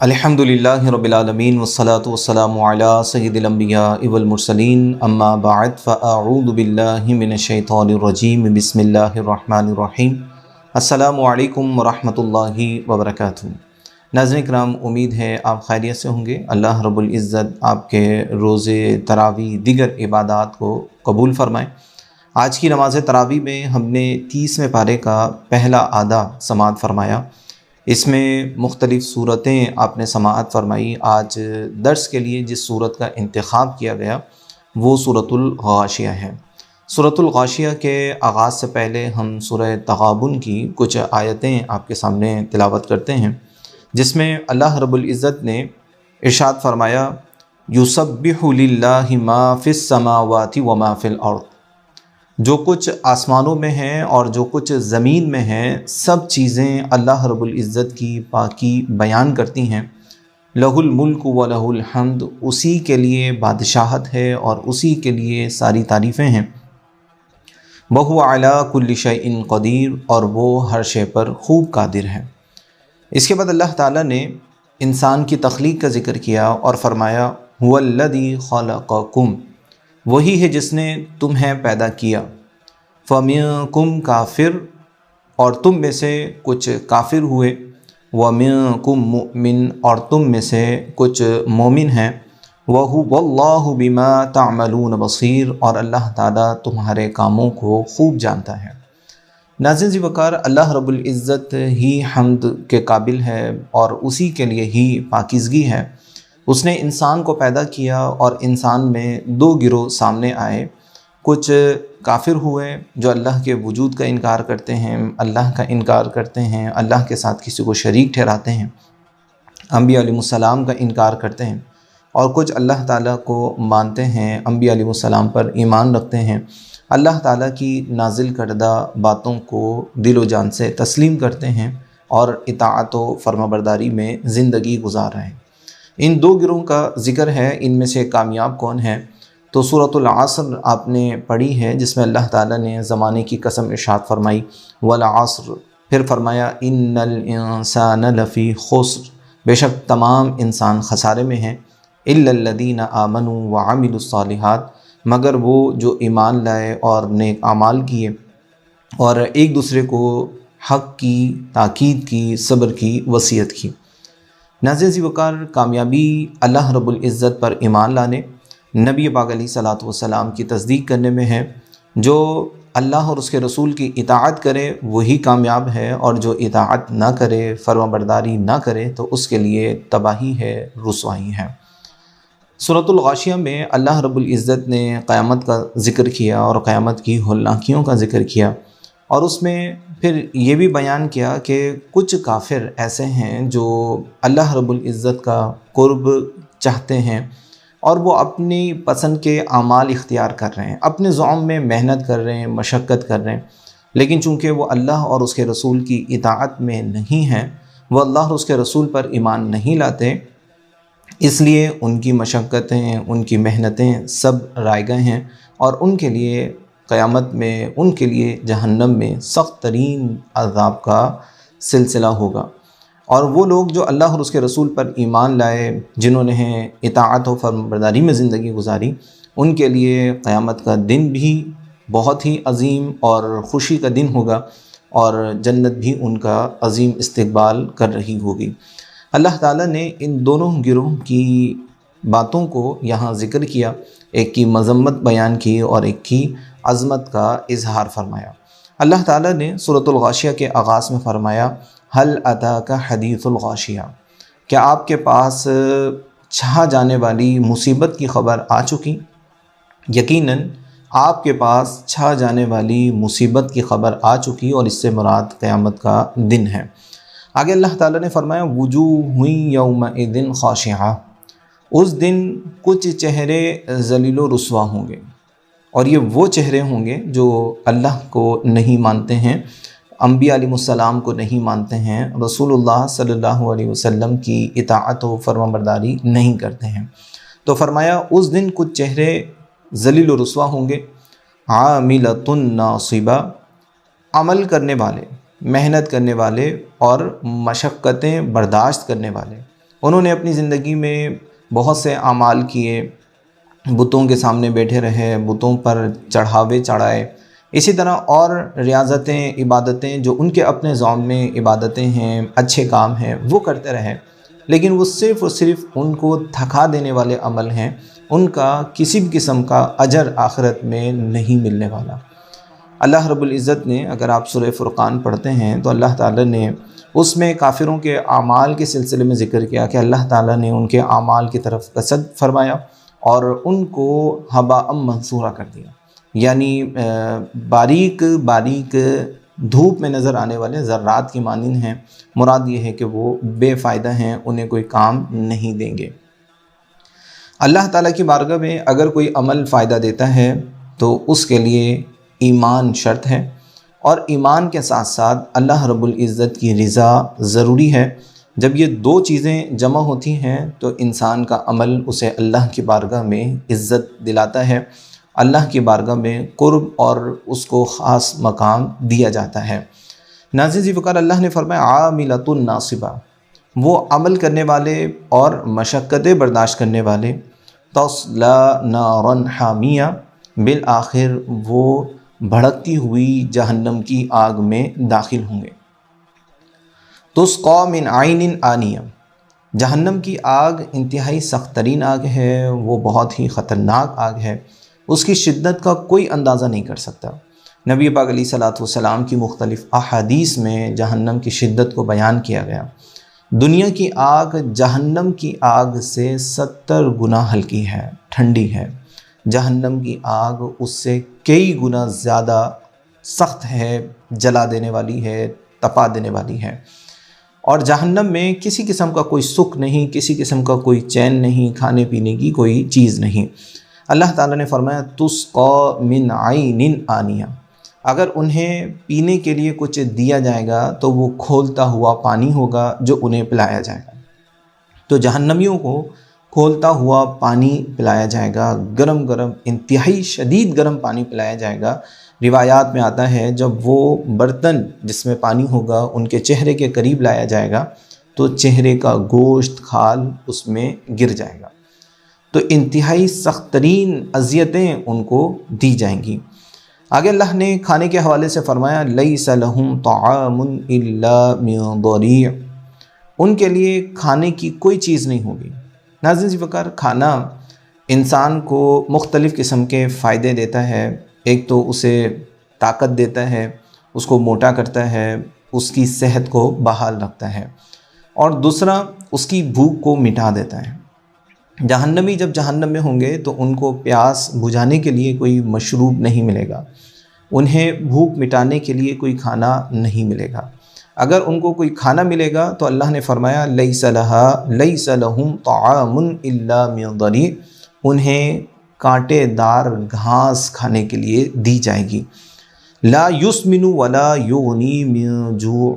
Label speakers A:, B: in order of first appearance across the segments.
A: الحمدللہ رب العالمین والصلاة والسلام علی سید الانبیاء والمرسلین اما بعد فاعوذ باللہ من الشیطان الرجیم بسم اللہ الرحمن الرحیم السلام علیکم ورحمۃ اللہ وبرکاتہ۔ ناظرین کرام، امید ہے آپ خیریت سے ہوں گے۔ اللہ رب العزت آپ کے روزے تراویح دیگر عبادات کو قبول فرمائے۔ آج کی نماز تراویح میں ہم نے 30ویں پارے کا پہلا آدھا سماعت فرمایا۔ اس میں مختلف صورتیں آپ نے سماعت فرمائی۔ آج درس کے لیے جس صورت کا انتخاب کیا گیا وہ سورۃ الغاشیہ ہے۔ سورۃ الغاشیہ کے آغاز سے پہلے ہم سورہ تغابن کی کچھ آیتیں آپ کے سامنے تلاوت کرتے ہیں، جس میں اللہ رب العزت نے ارشاد فرمایا یسبح للہ ما فی السماوات وما فی الارض، جو کچھ آسمانوں میں ہیں اور جو کچھ زمین میں ہیں سب چیزیں اللہ رب العزت کی پاکی بیان کرتی ہیں۔ لہ الملک و لہ الحمد، اسی کے لیے بادشاہت ہے اور اسی کے لیے ساری تعریفیں ہیں۔ وہو علی کل شیء قدیر، اور وہ ہر شے پر خوب قادر ہے۔ اس کے بعد اللہ تعالیٰ نے انسان کی تخلیق کا ذکر کیا اور فرمایا هو الذی خلقکم، وہی ہے جس نے تمہیں پیدا کیا۔ فَمِنْكُمْ کافر، اور تم میں سے کچھ کافر ہوئے۔ وَمِنْكُمْ مُؤْمِن، اور تم میں سے کچھ مومن ہیں۔ وَهُوَ اللَّهُ بِمَا تَعْمَلُونَ بَصِيرٌ، اور اللہ تعالیٰ تمہارے کاموں کو خوب جانتا ہے۔ ناظرین ذی وقار، اللہ رب العزت ہی حمد کے قابل ہے اور اسی کے لیے ہی پاکیزگی ہے۔ اس نے انسان کو پیدا کیا اور انسان میں دو گروہ سامنے آئے۔ کچھ کافر ہوئے جو اللہ کے وجود کا انکار کرتے ہیں، اللہ کا انکار کرتے ہیں، اللہ کے ساتھ کسی کو شریک ٹھہراتے ہیں، انبیاء علیہ السلام کا انکار کرتے ہیں، اور کچھ اللہ تعالیٰ کو مانتے ہیں، انبیاء علیہ السلام پر ایمان رکھتے ہیں، اللہ تعالیٰ کی نازل کردہ باتوں کو دل و جان سے تسلیم کرتے ہیں اور اطاعت و فرمانبرداری میں زندگی گزار رہے ہیں۔ ان دو گروہوں کا ذکر ہے، ان میں سے کامیاب کون ہے؟ تو سورۃ العصر آپ نے پڑھی ہے، جس میں اللہ تعالیٰ نے زمانے کی قسم ارشاد فرمائی والعصر، پھر فرمایا ان الانسان لفی خسر، بے شک تمام انسان خسارے میں ہیں، الا الذین آمنوا وعملوا الصالحات، مگر وہ جو ایمان لائے اور نیک اعمال کیے اور ایک دوسرے کو حق کی تاکید کی، صبر کی وصیت کی۔ ناظرین ذی وقار، کامیابی اللہ رب العزت پر ایمان لانے، نبی پاک علیہ الصلوۃ والسلام کی تصدیق کرنے میں ہے۔ جو اللہ اور اس کے رسول کی اطاعت کرے وہی کامیاب ہے، اور جو اطاعت نہ کرے، فرمانبرداری نہ کرے، تو اس کے لیے تباہی ہے، رسوائی ہے۔ سورۃ الغاشیہ میں اللہ رب العزت نے قیامت کا ذکر کیا اور قیامت کی ہولناکیوں کا ذکر کیا، اور اس میں پھر یہ بھی بیان کیا کہ کچھ کافر ایسے ہیں جو اللہ رب العزت کا قرب چاہتے ہیں اور وہ اپنی پسند کے اعمال اختیار کر رہے ہیں، اپنے زعم میں محنت کر رہے ہیں، مشقت کر رہے ہیں، لیکن چونکہ وہ اللہ اور اس کے رسول کی اطاعت میں نہیں ہیں، وہ اللہ اور اس کے رسول پر ایمان نہیں لاتے، اس لیے ان کی مشقتیں، ان کی محنتیں سب رائگاں ہیں، اور ان کے لیے قیامت میں ان کے لیے جہنم میں سخت ترین عذاب کا سلسلہ ہوگا۔ اور وہ لوگ جو اللہ اور اس کے رسول پر ایمان لائے، جنہوں نے اطاعت و فرمانبرداری میں زندگی گزاری، ان کے لیے قیامت کا دن بھی بہت ہی عظیم اور خوشی کا دن ہوگا، اور جنت بھی ان کا عظیم استقبال کر رہی ہوگی۔ اللہ تعالیٰ نے ان دونوں گروہ کی باتوں کو یہاں ذکر کیا، ایک کی مذمت بیان کی اور ایک کی عظمت کا اظہار فرمایا۔ اللہ تعالیٰ نے سورۃ الغاشیہ کے آغاز میں فرمایا هل اتاک حدیث الغاشیہ، کیا آپ کے پاس چھا جانے والی مصیبت کی خبر آ چکی؟ یقیناً آپ کے پاس چھا جانے والی مصیبت کی خبر آ چکی، اور اس سے مراد قیامت کا دن ہے۔ آگے اللہ تعالیٰ نے فرمایا وجوہ یومئذ خاشعہ، اس دن کچھ چہرے ذلیل و رسوا ہوں گے، اور یہ وہ چہرے ہوں گے جو اللہ کو نہیں مانتے ہیں، انبیاء علیہ السلام کو نہیں مانتے ہیں، رسول اللہ صلی اللہ علیہ وسلم کی اطاعت و فرمانبرداری نہیں کرتے ہیں۔ تو فرمایا اس دن کچھ چہرے ذلیل و رسوا ہوں گے، عاملۃ ناصبہ، عمل کرنے والے، محنت کرنے والے اور مشقتیں برداشت کرنے والے، انہوں نے اپنی زندگی میں بہت سے اعمال کیے، بتوں کے سامنے بیٹھے رہے، بتوں پر چڑھاوے چڑھائے، اسی طرح اور ریاضتیں، عبادتیں جو ان کے اپنے ذوق میں عبادتیں ہیں، اچھے کام ہیں، وہ کرتے رہے، لیکن وہ صرف اور صرف ان کو تھکا دینے والے عمل ہیں، ان کا کسی بھی قسم کا اجر آخرت میں نہیں ملنے والا۔ اللہ رب العزت نے، اگر آپ سورہ فرقان پڑھتے ہیں تو اللہ تعالیٰ نے اس میں کافروں کے اعمال کے سلسلے میں ذکر کیا کہ اللہ تعالیٰ نے ان کے اعمال کی طرف قصد فرمایا اور ان کو ہباء منثورا کر دیا، یعنی باریک باریک دھوپ میں نظر آنے والے ذرات کی مانند ہیں۔ مراد یہ ہے کہ وہ بے فائدہ ہیں، انہیں کوئی کام نہیں دیں گے۔ اللہ تعالیٰ کی بارگاہ میں اگر کوئی عمل فائدہ دیتا ہے تو اس کے لیے ایمان شرط ہے، اور ایمان کے ساتھ ساتھ اللہ رب العزت کی رضا ضروری ہے۔ جب یہ دو چیزیں جمع ہوتی ہیں تو انسان کا عمل اسے اللہ کی بارگاہ میں عزت دلاتا ہے، اللہ کی بارگاہ میں قرب اور اس کو خاص مقام دیا جاتا ہے۔ ناظرین ذی وقار، اللہ نے فرمایا عاملۃ ناصبہ، وہ عمل کرنے والے اور مشقتیں برداشت کرنے والے، تصلی نارا حامیہ، بالآخر وہ بھڑکتی ہوئی جہنم کی آگ میں داخل ہوں گے۔ تسقی من عین آنیہ، جہنم کی آگ انتہائی سخت ترین آگ ہے، وہ بہت ہی خطرناک آگ ہے، اس کی شدت کا کوئی اندازہ نہیں کر سکتا۔ نبی پاک علیہ الصلوۃ والسلام کی مختلف احادیث میں جہنم کی شدت کو بیان کیا گیا۔ دنیا کی آگ جہنم کی آگ سے 70 گنا ہلکی ہے، ٹھنڈی ہے۔ جہنم کی آگ اس سے کئی گنا زیادہ سخت ہے، جلا دینے والی ہے، تپا دینے والی ہے، اور جہنم میں کسی قسم کا کوئی سکھ نہیں، کسی قسم کا کوئی چین نہیں، کھانے پینے کی کوئی چیز نہیں۔ اللہ تعالیٰ نے فرمایا تسقی من عین آنیہ، اگر انہیں پینے کے لیے کچھ دیا جائے گا تو وہ کھولتا ہوا پانی ہوگا جو انہیں پلایا جائے گا۔ تو جہنمیوں کو کھولتا ہوا پانی پلایا جائے گا، گرم گرم، انتہائی شدید گرم پانی پلایا جائے گا۔ روایات میں آتا ہے جب وہ برتن جس میں پانی ہوگا ان کے چہرے کے قریب لایا جائے گا تو چہرے کا گوشت کھال اس میں گر جائے گا۔ تو انتہائی سخت ترین اذیتیں ان کو دی جائیں گی۔ آگے اللہ نے کھانے کے حوالے سے فرمایا لیس لہم طعام الا من ضریع، ان کے لیے کھانے کی کوئی چیز نہیں ہوگی۔ ناظرین ذی وقار، کھانا انسان کو مختلف قسم کے فائدے دیتا ہے۔ ایک تو اسے طاقت دیتا ہے، اس کو موٹا کرتا ہے، اس کی صحت کو بحال رکھتا ہے، اور دوسرا اس کی بھوک کو مٹا دیتا ہے۔ جہنمی جب جہنم میں ہوں گے تو ان کو پیاس بجھانے کے لیے کوئی مشروب نہیں ملے گا، انہیں بھوک مٹانے کے لیے کوئی کھانا نہیں ملے گا۔ اگر ان کو کوئی کھانا ملے گا تو اللہ نے فرمایا لیس لہم طعام الا من ضریع، انہیں کانٹے دار گھاس کھانے کے لیے دی جائے گی۔ لا یسمن ولا یغنی من جوع،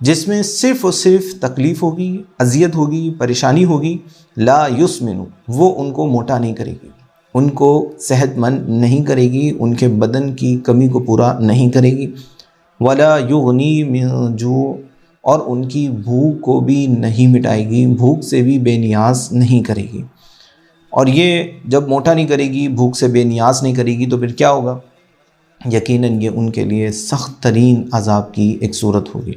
A: جس میں صرف اور صرف تکلیف ہوگی، اذیت ہوگی، پریشانی ہوگی۔ لا یسمن، وہ ان کو موٹا نہیں کرے گی، ان کو صحت مند نہیں کرے گی، ان کے بدن کی کمی کو پورا نہیں کرے گی۔ ولا یغنی من جوع، اور ان کی بھوک کو بھی نہیں مٹائے گی، بھوک سے بھی بے نیاز نہیں کرے گی۔ اور یہ جب موٹا نہیں کرے گی، بھوک سے بے نیاز نہیں کرے گی تو پھر کیا ہوگا؟ یقیناً یہ ان کے لیے سخت ترین عذاب کی ایک صورت ہوگی۔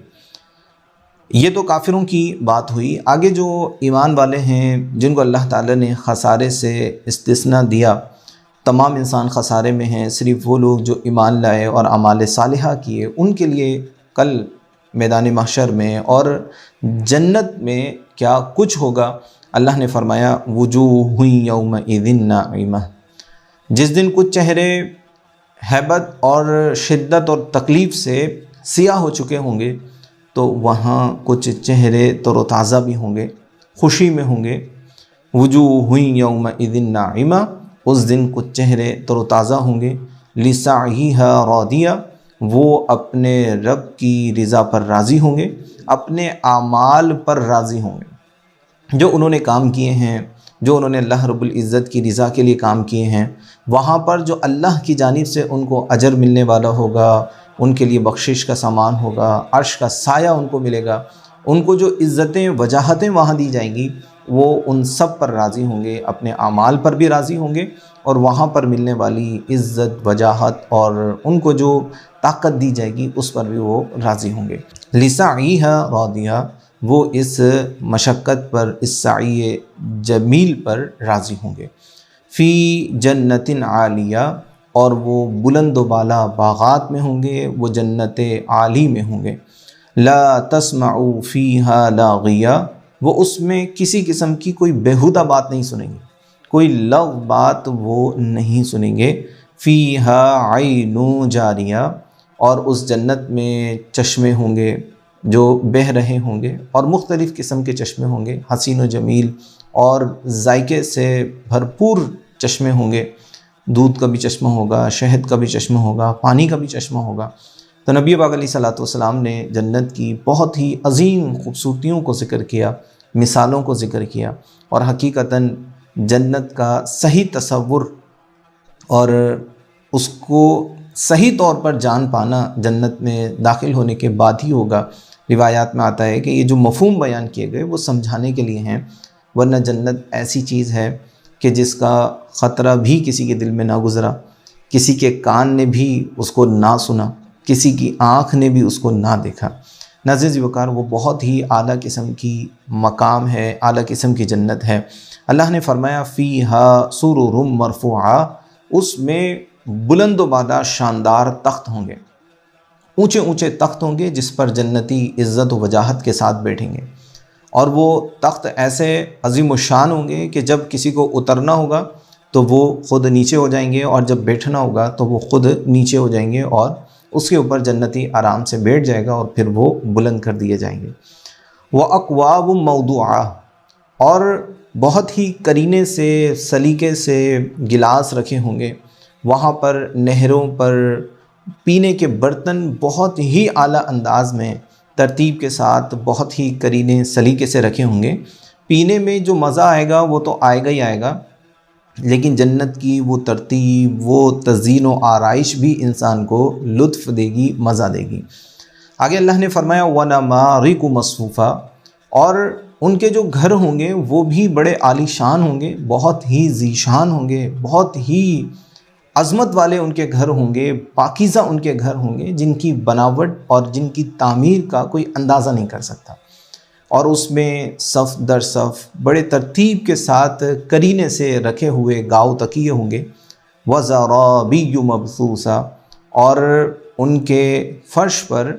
A: یہ تو کافروں کی بات ہوئی۔ آگے جو ایمان والے ہیں جن کو اللہ تعالیٰ نے خسارے سے استثناء دیا، تمام انسان خسارے میں ہیں، صرف وہ لوگ جو ایمان لائے اور اعمال صالحہ کیے، ان کے لیے کل میدان محشر میں اور جنت میں کیا کچھ ہوگا۔ اللہ نے فرمایا وجوہ یومئذ ناعمہ، جس دن کچھ چہرے ہیبت اور شدت اور تکلیف سے سیاہ ہو چکے ہوں گے تو وہاں کچھ چہرے تر و تازہ بھی ہوں گے، خوشی میں ہوں گے۔ وجوہ یومئذ ناعمہ، اس دن کچھ چہرے تر و تازہ ہوں گے۔ لسعیہا راضیہ، وہ اپنے رب کی رضا پر راضی ہوں گے، اپنے اعمال پر راضی ہوں گے، جو انہوں نے کام کیے ہیں، جو انہوں نے اللہ رب العزت کی رضا کے لیے کام کیے ہیں۔ وہاں پر جو اللہ کی جانب سے ان کو اجر ملنے والا ہوگا، ان کے لیے بخشش کا سامان ہوگا، عرش کا سایہ ان کو ملے گا، ان کو جو عزتیں وجاہتیں وہاں دی جائیں گی وہ ان سب پر راضی ہوں گے، اپنے اعمال پر بھی راضی ہوں گے، اور وہاں پر ملنے والی عزت وجاہت اور ان کو جو طاقت دی جائے گی اس پر بھی وہ راضی ہوں گے۔ لسعیھا راضیہ، وہ اس مشقت پر، اس سعی جمیل پر راضی ہوں گے۔ فی جنت عالیہ، اور وہ بلند و بالا باغات میں ہوں گے، وہ جنت عالی میں ہوں گے۔ لا تسمع فیہا لاغیہ، وہ اس میں کسی قسم کی کوئی بیہودہ بات نہیں سنیں گے، کوئی لغو بات وہ نہیں سنیں گے۔ فیہا عین جاریہ، اور اس جنت میں چشمے ہوں گے جو بہہ رہے ہوں گے، اور مختلف قسم کے چشمے ہوں گے، حسین و جمیل اور ذائقے سے بھرپور چشمے ہوں گے۔ دودھ کا بھی چشمہ ہوگا، شہد کا بھی چشمہ ہوگا، پانی کا بھی چشمہ ہوگا۔ تو نبی پاک علیہ الصلوۃ والسلام نے جنت کی بہت ہی عظیم خوبصورتیوں کو ذکر کیا، مثالوں کو ذکر کیا، اور حقیقتاً جنت کا صحیح تصور اور اس کو صحیح طور پر جان پانا جنت میں داخل ہونے کے بعد ہی ہوگا۔ روایات میں آتا ہے کہ یہ جو مفہوم بیان کیے گئے وہ سمجھانے کے لیے ہیں، ورنہ جنت ایسی چیز ہے کہ جس کا خطرہ بھی کسی کے دل میں نہ گزرا، کسی کے کان نے بھی اس کو نہ سنا، کسی کی آنکھ نے بھی اس کو نہ دیکھا۔ ناظرین وقار، وہ بہت ہی اعلیٰ قسم کی مقام ہے، اعلیٰ قسم کی جنت ہے۔ اللہ نے فرمایا فیہا سرر مرفوعہ، اس میں بلند و بالا شاندار تخت ہوں گے، اونچے اونچے تخت ہوں گے جس پر جنتی عزت و وجاہت کے ساتھ بیٹھیں گے، اور وہ تخت ایسے عظیم و شان ہوں گے کہ جب کسی کو اترنا ہوگا تو وہ خود نیچے ہو جائیں گے، اور جب بیٹھنا ہوگا تو وہ خود نیچے ہو جائیں گے، اور اس کے اوپر جنتی آرام سے بیٹھ جائے گا، اور پھر وہ بلند کر دیے جائیں گے۔ وَأَكْوَابٌ مَوْضُوعَةٌ، اور بہت ہی کرینے سے، سلیقے سے گلاس رکھے ہوں گے، وہاں پر نہروں پر پینے کے برتن بہت ہی اعلیٰ انداز میں ترتیب کے ساتھ بہت ہی کرینے سلیقے سے رکھے ہوں گے۔ پینے میں جو مزہ آئے گا وہ تو آئے گا ہی آئے گا، لیکن جنت کی وہ ترتیب، وہ تزئین و آرائش بھی انسان کو لطف دے گی، مزہ دے گی۔ آگے اللہ نے فرمایا وَنَمَارِقُ مَصْفُوفَةٌ، اور ان کے جو گھر ہوں گے وہ بھی بڑے عالی شان ہوں گے، بہت ہی ذی شان ہوں گے، بہت ہی عظمت والے ان کے گھر ہوں گے، پاکیزہ ان کے گھر ہوں گے، جن کی بناوٹ اور جن کی تعمیر کا کوئی اندازہ نہیں کر سکتا، اور اس میں صف در صف بڑے ترتیب کے ساتھ کرینے سے رکھے ہوئے گاؤ تکیے ہوں گے۔ وَزَرَابِيُّ مَبْثُوثَةٌ، اور ان کے فرش پر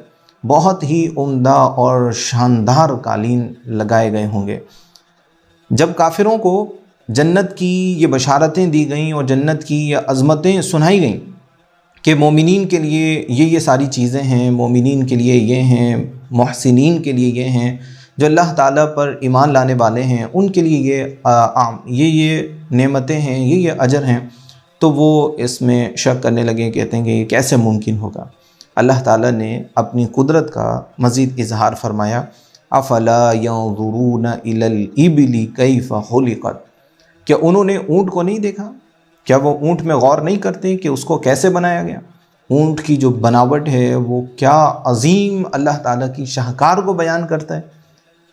A: بہت ہی عمدہ اور شاندار قالین لگائے گئے ہوں گے۔ جب کافروں کو جنت کی یہ بشارتیں دی گئیں اور جنت کی یہ عظمتیں سنائی گئیں کہ مومنین کے لیے یہ ساری چیزیں ہیں، مومنین کے لیے یہ ہیں، محسنین کے لیے یہ ہیں، جو اللہ تعالیٰ پر ایمان لانے والے ہیں ان کے لیے یہ نعمتیں ہیں، یہ اجر ہیں، تو وہ اس میں شک کرنے لگے، کہتے ہیں کہ یہ کیسے ممکن ہوگا۔ اللہ تعالیٰ نے اپنی قدرت کا مزید اظہار فرمایا افلا ينظرون الى الابل کیف خلقت، کیا انہوں نے اونٹ کو نہیں دیکھا؟ کیا وہ اونٹ میں غور نہیں کرتے کہ اس کو کیسے بنایا گیا؟ اونٹ کی جو بناوٹ ہے وہ کیا عظیم اللہ تعالیٰ کی شاہکار کو بیان کرتا ہے،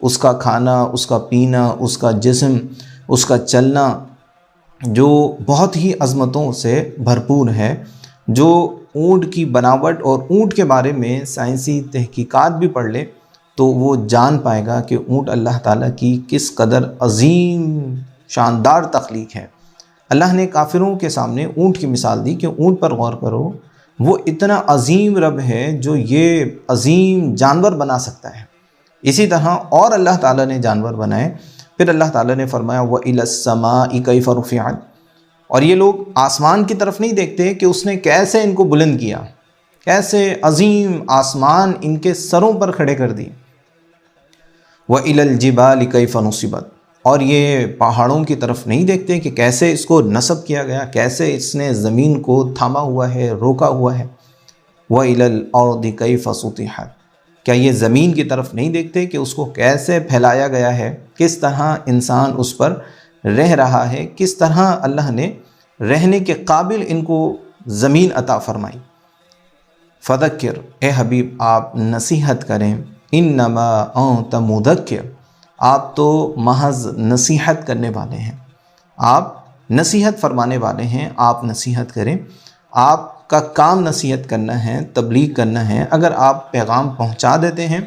A: اس کا کھانا، اس کا پینا، اس کا جسم، اس کا چلنا جو بہت ہی عظمتوں سے بھرپور ہے۔ جو اونٹ کی بناوٹ اور اونٹ کے بارے میں سائنسی تحقیقات بھی پڑھ لے تو وہ جان پائے گا کہ اونٹ اللہ تعالیٰ کی کس قدر عظیم شاندار تخلیق ہے۔ اللہ نے کافروں کے سامنے اونٹ کی مثال دی کہ اونٹ پر غور کرو، وہ اتنا عظیم رب ہے جو یہ عظیم جانور بنا سکتا ہے۔ اسی طرح اور اللہ تعالیٰ نے جانور بنائے۔ پھر اللہ تعالیٰ نے فرمایا وَإِلَى السَّمَاءِ كَيْفَ رُفِعَتْ، اور یہ لوگ آسمان کی طرف نہیں دیکھتے کہ اس نے کیسے ان کو بلند کیا، کیسے عظیم آسمان ان کے سروں پر کھڑے کر دی۔ وَإِلَى الْجِبَالِ كَيْفَ نُصِبَتْ، اور یہ پہاڑوں کی طرف نہیں دیکھتے کہ کیسے اس کو نصب کیا گیا، کیسے اس نے زمین کو تھاما ہوا ہے، روکا ہوا ہے۔ وَإِلَى الْأَرْضِ كَيْفَ سُطِحَتْ، کیا یہ زمین کی طرف نہیں دیکھتے کہ اس کو کیسے پھیلایا گیا ہے، کس طرح انسان اس پر رہ رہا ہے، کس طرح اللہ نے رہنے کے قابل ان کو زمین عطا فرمائی۔ فذکر، اے حبیب آپ نصیحت کریں، انما انت مذکر، آپ تو محض نصیحت کرنے والے ہیں، آپ نصیحت فرمانے والے ہیں، آپ نصیحت کریں، آپ کا کام نصیحت کرنا ہے، تبلیغ کرنا ہے۔ اگر آپ پیغام پہنچا دیتے ہیں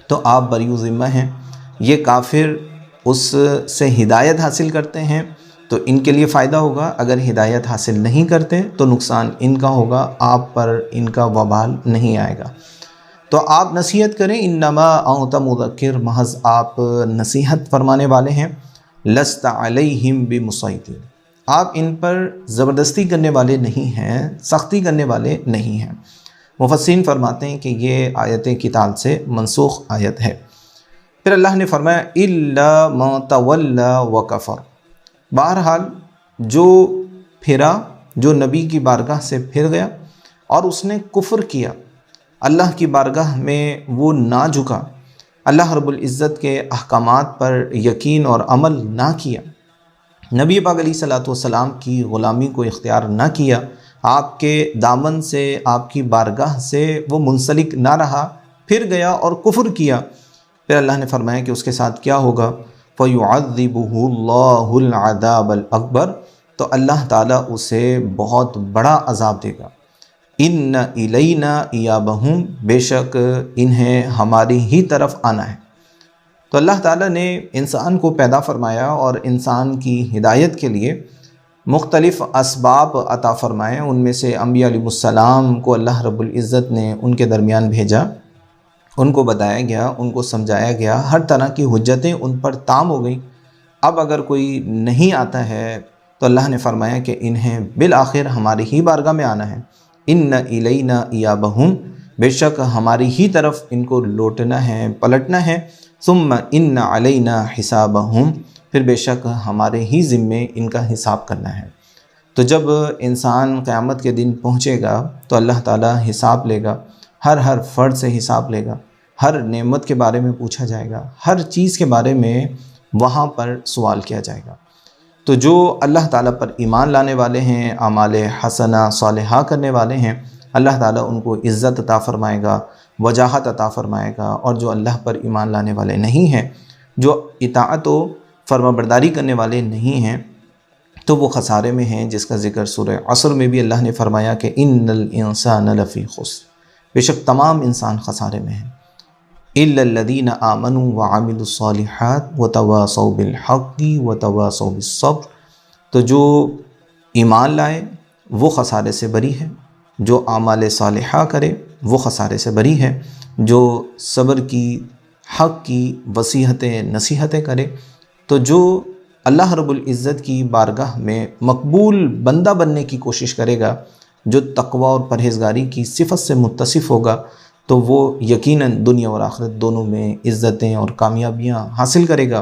A: تو آپ بری ذمہ ہیں۔ یہ کافر اس سے ہدایت حاصل کرتے ہیں تو ان کے لیے فائدہ ہوگا، اگر ہدایت حاصل نہیں کرتے تو نقصان ان کا ہوگا، آپ پر ان کا وبال نہیں آئے گا۔ تو آپ نصیحت کریں، انما انت مذکر، محض آپ نصیحت فرمانے والے ہیں، لست علیہم بمسیطر، آپ ان پر زبردستی کرنے والے نہیں ہیں، سختی کرنے والے نہیں ہیں۔ مفسرین فرماتے ہیں کہ یہ آیت قتال سے منسوخ آیت ہے۔ پھر اللہ نے فرمایا الا من تولی وکفر، بہرحال جو پھرا، جو نبی کی بارگاہ سے پھر گیا اور اس نے کفر کیا، اللہ کی بارگاہ میں وہ نہ جھکا، اللہ رب العزت کے احکامات پر یقین اور عمل نہ کیا، نبی پاک علیہ الصلوۃ والسلام کی غلامی کو اختیار نہ کیا، آپ کے دامن سے، آپ کی بارگاہ سے وہ منسلک نہ رہا، پھر گیا اور کفر کیا، پھر اللہ نے فرمایا کہ اس کے ساتھ کیا ہوگا، فَيُعَذِّبُهُ اللَّهُ الْعَذَابَ الْأَكْبَرَ، تو اللہ تعالیٰ اسے بہت بڑا عذاب دے گا۔ اِنَّ إِلَيْنَا إِيَابَهُمْ، بے شک انہیں ہماری ہی طرف آنا ہے۔ تو اللہ تعالیٰ نے انسان کو پیدا فرمایا اور انسان کی ہدایت کے لیے مختلف اسباب عطا فرمائے، ان میں سے انبیاء علیہ السلام کو اللہ رب العزت نے ان کے درمیان بھیجا، ان کو بتایا گیا، ان کو سمجھایا گیا، ہر طرح کی حجتیں ان پر تام ہو گئیں۔ اب اگر کوئی نہیں آتا ہے تو اللہ نے فرمایا کہ انہیں بالآخر ہماری ہی بارگاہ میں آنا ہے، ان الینا ایابہم، بے شک ہماری ہی طرف ان کو لوٹنا ہے، پلٹنا ہے، ثم ان علینا حسابہم، پھر بے شک ہمارے ہی ذمے ان کا حساب کرنا ہے۔ تو جب انسان قیامت کے دن پہنچے گا تو اللہ تعالیٰ حساب لے گا، ہر فرد سے حساب لے گا، ہر نعمت کے بارے میں پوچھا جائے گا، ہر چیز کے بارے میں وہاں پر سوال کیا جائے گا۔ تو جو اللہ تعالیٰ پر ایمان لانے والے ہیں، اعمال حسنہ صالحہ کرنے والے ہیں، اللہ تعالیٰ ان کو عزت عطا فرمائے گا، وجاہت عطا فرمائے گا، اور جو اللہ پر ایمان لانے والے نہیں ہیں، جو اطاعت و فرمانبرداری کرنے والے نہیں ہیں، تو وہ خسارے میں ہیں، جس کا ذکر سورہ عصر میں بھی اللہ نے فرمایا کہ ان الانسان لفی خسر، بے شک تمام انسان خسارے میں ہیں، الا الذین آمنوا وعملوا الصالحات وتواصوا بالحق وتواصوا بالصبر، تو جو ایمان لائے وہ خسارے سے بری ہے، جو اعمال صالحہ کرے وہ خسارے سے بری ہے، جو صبر کی، حق کی وصیحتیں نصیحتیں کرے۔ تو جو اللہ رب العزت کی بارگاہ میں مقبول بندہ بننے کی کوشش کرے گا، جو تقوی اور پرہیزگاری کی صفت سے متصف ہوگا، تو وہ یقیناً دنیا اور آخرت دونوں میں عزتیں اور کامیابیاں حاصل کرے گا،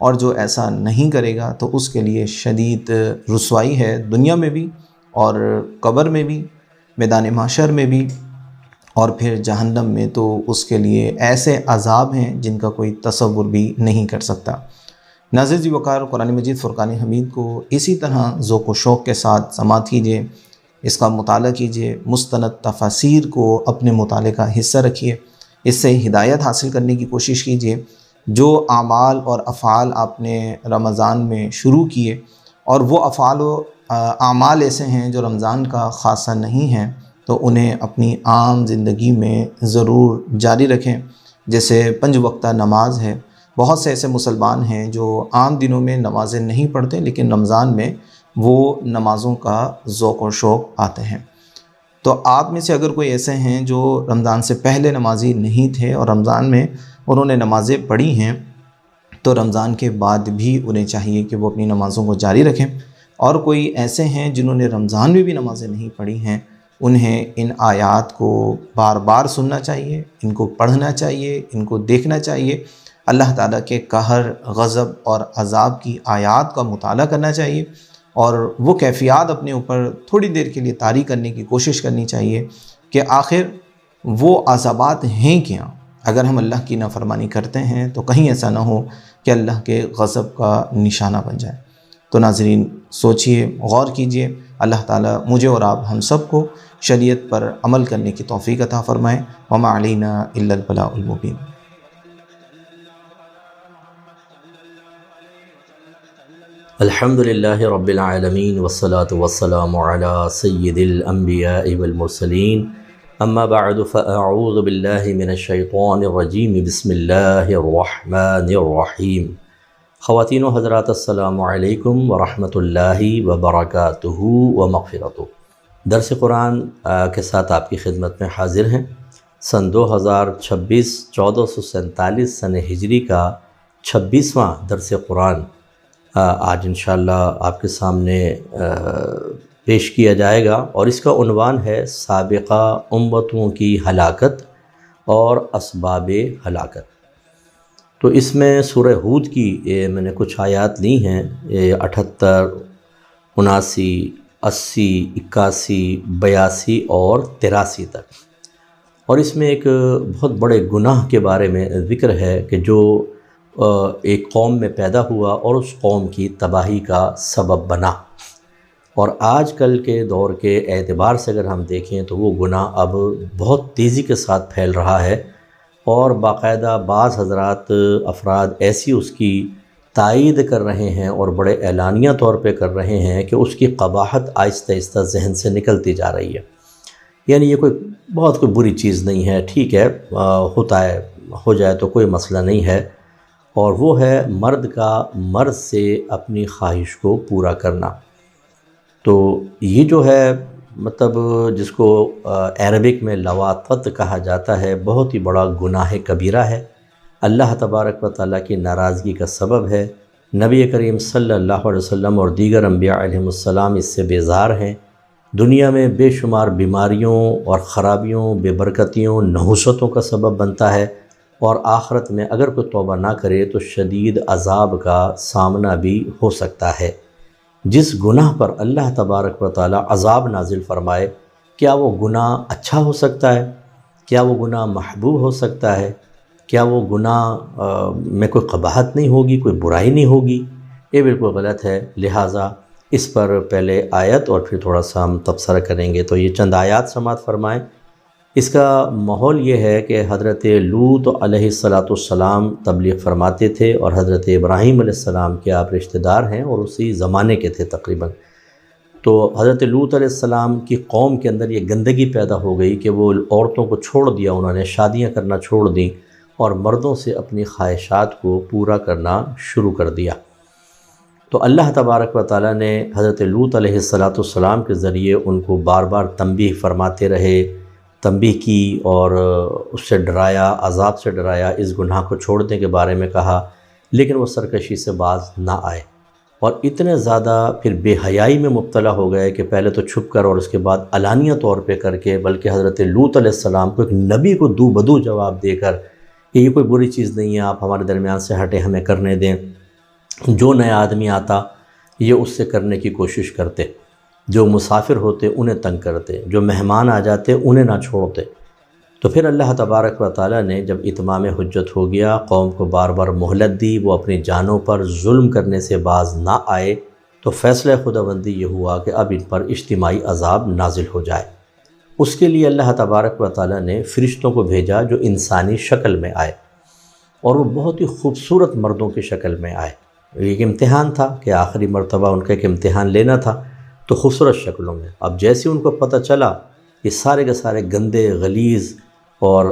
A: اور جو ایسا نہیں کرے گا تو اس کے لیے شدید رسوائی ہے، دنیا میں بھی اور قبر میں بھی، میدان محشر میں بھی، اور پھر جہنم میں تو اس کے لیے ایسے عذاب ہیں جن کا کوئی تصور بھی نہیں کر سکتا۔ ناظر جی وقار، قرآن مجید فرقان حمید کو اسی طرح ذوق و شوق کے ساتھ سماعت کیجیے، اس کا مطالعہ کیجیے، مستند تفاسیر کو اپنے مطالعے کا حصہ رکھیے، اس سے ہدایت حاصل کرنے کی کوشش کیجیے۔ جو اعمال اور افعال آپ نے رمضان میں شروع کیے، اور وہ افعال و اعمال ایسے ہیں جو رمضان کا خاصہ نہیں ہیں، تو انہیں اپنی عام زندگی میں ضرور جاری رکھیں۔ جیسے 5 وقتہ نماز ہے، بہت سے ایسے مسلمان ہیں جو عام دنوں میں نمازیں نہیں پڑھتے، لیکن رمضان میں وہ نمازوں کا ذوق و شوق آتے ہیں۔ تو آپ میں سے اگر کوئی ایسے ہیں جو رمضان سے پہلے نمازی نہیں تھے اور رمضان میں انہوں نے نمازیں پڑھی ہیں، تو رمضان کے بعد بھی انہیں چاہیے کہ وہ اپنی نمازوں کو جاری رکھیں۔ اور کوئی ایسے ہیں جنہوں نے رمضان میں بھی نمازیں نہیں پڑھی ہیں، انہیں ان آیات کو بار بار سننا چاہیے، ان کو پڑھنا چاہیے، ان کو دیکھنا چاہیے، اللہ تعالیٰ کے قہر، غضب اور عذاب کی آیات کا مطالعہ کرنا چاہیے، اور وہ کیفیات اپنے اوپر تھوڑی دیر کے لیے طاری کرنے کی کوشش کرنی چاہیے کہ آخر وہ عذابات ہیں کیا۔ اگر ہم اللہ کی نافرمانی کرتے ہیں تو کہیں ایسا نہ ہو کہ اللہ کے غضب کا نشانہ بن جائے۔ تو ناظرین، سوچئے، غور کیجئے، اللہ تعالیٰ مجھے اور آپ ہم سب کو شریعت پر عمل کرنے کی توفیق عطا فرمائے۔ وما علینا الا البلاغ المبین۔
B: الحمدللہ رب العالمین والصلاة والسلام علی سید الانبیاء والمرسلین، اما بعد فاعوذ باللہ من الشیطان الرجیم، بسم اللہ الرحمن الرحیم۔ خواتین و حضرات، السلام علیکم ورحمۃ اللہ وبرکاتہ ومغفرتہ۔ درس قرآن کے ساتھ آپ کی خدمت میں حاضر ہیں۔ سن 2026 1447 سن ہجری کا 26واں درس قرآن آج انشاءاللہ آپ کے سامنے پیش کیا جائے گا، اور اس کا عنوان ہے سابقہ امتوں کی ہلاکت اور اسباب ہلاکت۔ تو اس میں سورہ ہود کی میں نے کچھ آیات لی ہیں، 78، 79، 80، 81، 82 اور 83 تک، اور اس میں ایک بہت بڑے گناہ کے بارے میں ذکر ہے کہ جو ایک قوم میں پیدا ہوا اور اس قوم کی تباہی کا سبب بنا، اور آج کل کے دور کے اعتبار سے اگر ہم دیکھیں تو وہ گناہ اب بہت تیزی کے ساتھ پھیل رہا ہے، اور باقاعدہ بعض حضرات افراد ایسی اس کی تائید کر رہے ہیں اور بڑے اعلانیہ طور پہ کر رہے ہیں کہ اس کی قباحت آہستہ آہستہ ذہن سے نکلتی جا رہی ہے۔ یعنی یہ کوئی بری چیز نہیں ہے، ٹھیک ہے، ہوتا ہے، ہو جائے تو کوئی مسئلہ نہیں ہے، اور وہ ہے مرد کا مرد سے اپنی خواہش کو پورا کرنا۔ تو یہ جو ہے مطلب جس کو عربک میں لواطت کہا جاتا ہے، بہت ہی بڑا گناہ کبیرہ ہے، اللہ تبارک و تعالیٰ کی ناراضگی کا سبب ہے۔ نبی کریم صلی اللہ علیہ وسلم اور دیگر انبیاء علیہم السلام اس سے بیزار ہیں۔ دنیا میں بے شمار بیماریوں اور خرابیوں، بے برکتیوں، نحوستوں کا سبب بنتا ہے، اور آخرت میں اگر کوئی توبہ نہ کرے تو شدید عذاب کا سامنا بھی ہو سکتا ہے۔ جس گناہ پر اللہ تبارک و تعالی عذاب نازل فرمائے، کیا وہ گناہ اچھا ہو سکتا ہے؟ کیا وہ گناہ محبوب ہو سکتا ہے؟ کیا وہ گناہ میں کوئی قباحت نہیں ہوگی، کوئی برائی نہیں ہوگی؟ یہ بالکل غلط ہے۔ لہٰذا اس پر پہلے آیت اور پھر تھوڑا سا ہم تبصرہ کریں گے۔ تو یہ چند آیات سماعت فرمائیں۔ اس کا ماحول یہ ہے کہ حضرت لوط علیہ السلام تبلیغ فرماتے تھے، اور حضرت ابراہیم علیہ السلام کے آپ رشتہ دار ہیں اور اسی زمانے کے تھے تقریباً۔ تو حضرت لوط علیہ السلام کی قوم کے اندر یہ گندگی پیدا ہو گئی کہ وہ عورتوں کو چھوڑ دیا، انہوں نے شادیاں کرنا چھوڑ دیں اور مردوں سے اپنی خواہشات کو پورا کرنا شروع کر دیا۔ تو اللہ تبارک و تعالیٰ نے حضرت لوط علیہ السلام کے ذریعے ان کو بار بار تنبیہ فرماتے رہے، تنبیہ کی اور اس سے ڈرایا، عذاب سے ڈرایا، اس گناہ کو چھوڑنے کے بارے میں کہا، لیکن وہ سرکشی سے باز نہ آئے، اور اتنے زیادہ پھر بے حیائی میں مبتلا ہو گئے کہ پہلے تو چھپ کر اور اس کے بعد علانیہ طور پہ کر کے، بلکہ حضرت لوط علیہ السلام کو ایک نبی کو دو بدو جواب دے کر کہ یہ کوئی بری چیز نہیں ہے، آپ ہمارے درمیان سے ہٹے، ہمیں کرنے دیں۔ جو نیا آدمی آتا یہ اس سے کرنے کی کوشش کرتے، جو مسافر ہوتے انہیں تنگ کرتے، جو مہمان آ جاتے انہیں نہ چھوڑتے۔ تو پھر اللہ تبارک و تعالیٰ نے جب اتمام حجت ہو گیا، قوم کو بار بار مہلت دی، وہ اپنی جانوں پر ظلم کرنے سے باز نہ آئے، تو فیصلہ خداوندی یہ ہوا کہ اب ان پر اجتماعی عذاب نازل ہو جائے۔ اس کے لیے اللہ تبارک و تعالیٰ نے فرشتوں کو بھیجا جو انسانی شکل میں آئے، اور وہ بہت ہی خوبصورت مردوں کی شکل میں آئے۔ ایک امتحان تھا کہ آخری مرتبہ ان کا ایک امتحان لینا تھا، تو خوبصورت شکلوں میں۔ اب جیسے ان کو پتہ چلا یہ سارے کے سارے گندے، غلیظ اور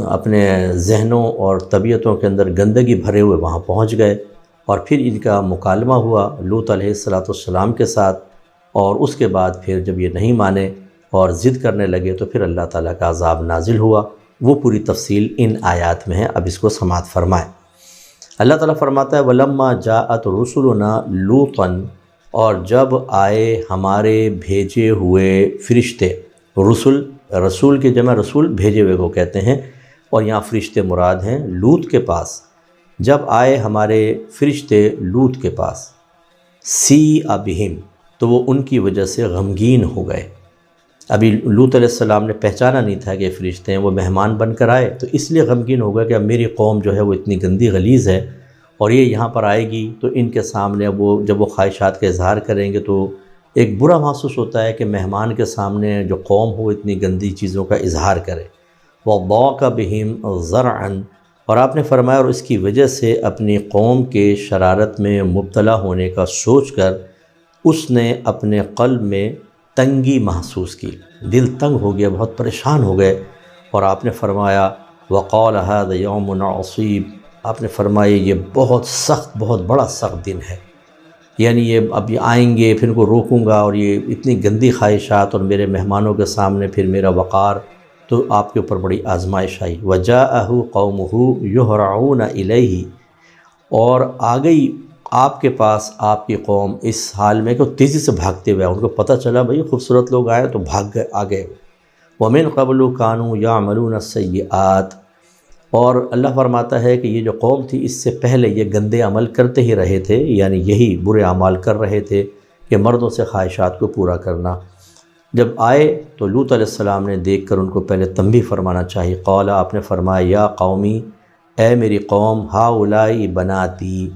B: اپنے ذہنوں اور طبیعتوں کے اندر گندگی بھرے ہوئے وہاں پہنچ گئے، اور پھر ان کا مکالمہ ہوا لوط علیہ السلام کے ساتھ، اور اس کے بعد پھر جب یہ نہیں مانے اور ضد کرنے لگے تو پھر اللہ تعالیٰ کا عذاب نازل ہوا۔ وہ پوری تفصیل ان آیات میں ہے، اب اس کو سماعت فرمائیں۔ اللہ تعالیٰ فرماتا ہے وَلَمَّا جَاءَتْ رُسُلُنَا لُوطًا، اور جب آئے ہمارے بھیجے ہوئے فرشتے، رسول کی جمع رسول بھیجے ہوئے کو کہتے ہیں، اور یہاں فرشتے مراد ہیں لوط کے پاس۔ جب آئے ہمارے فرشتے لوط کے پاس، سِیءَ بِہِمْ، تو وہ ان کی وجہ سے غمگین ہو گئے۔ ابھی لوط علیہ السلام نے پہچانا نہیں تھا کہ یہ فرشتے ہیں، وہ مہمان بن کر آئے، تو اس لیے غمگین ہو گیا کہ اب میری قوم جو ہے وہ اتنی گندی غلیظ ہے، اور یہ یہاں پر آئے گی تو ان کے سامنے اب وہ جب وہ خواہشات کا اظہار کریں گے تو ایک برا محسوس ہوتا ہے کہ مہمان کے سامنے جو قوم ہو اتنی گندی چیزوں کا اظہار کرے۔ وَضَاقَ بِهِمْ زَرْعًا، اور آپ نے فرمایا اور اس کی وجہ سے اپنی قوم کے شرارت میں مبتلا ہونے کا سوچ کر اس نے اپنے قلب میں تنگی محسوس کی، دل تنگ ہو گیا، بہت پریشان ہو گئے۔ اور آپ نے فرمایا وَقَالَ هَذَا يَوْمٌ عَصِيبٌ، آپ نے فرمایا یہ بہت سخت، بہت بڑا سخت دن ہے، یعنی یہ اب یہ آئیں گے پھر ان کو روکوں گا، اور یہ اتنی گندی خواہشات اور میرے مہمانوں کے سامنے پھر میرا وقار، تو آپ کے اوپر بڑی آزمائش آئی۔ وَجَاءَهُ قَوْمُهُ يُهْرَعُونَ إِلَيْهِ، اور آ گئی آپ کے پاس آپ کی قوم اس حال میں کہ تیزی سے بھاگتے ہوئے، ان کو پتہ چلا بھئی خوبصورت لوگ آئے تو بھاگ گئے، آ گئے۔ وَمِن قَبْلُ كَانُوا يَعْمَلُونَ السَّيِّئَاتِ، اور اللہ فرماتا ہے کہ یہ جو قوم تھی اس سے پہلے یہ گندے عمل کرتے ہی رہے تھے، یعنی یہی برے اعمال کر رہے تھے کہ مردوں سے خواہشات کو پورا کرنا۔ جب آئے تو لوط علیہ السلام نے دیکھ کر ان کو پہلے تنبیہ فرمانا چاہیے۔ قال، آپ نے فرمایا یا قومی، اے میری قوم، ہاؤلائی بناتی،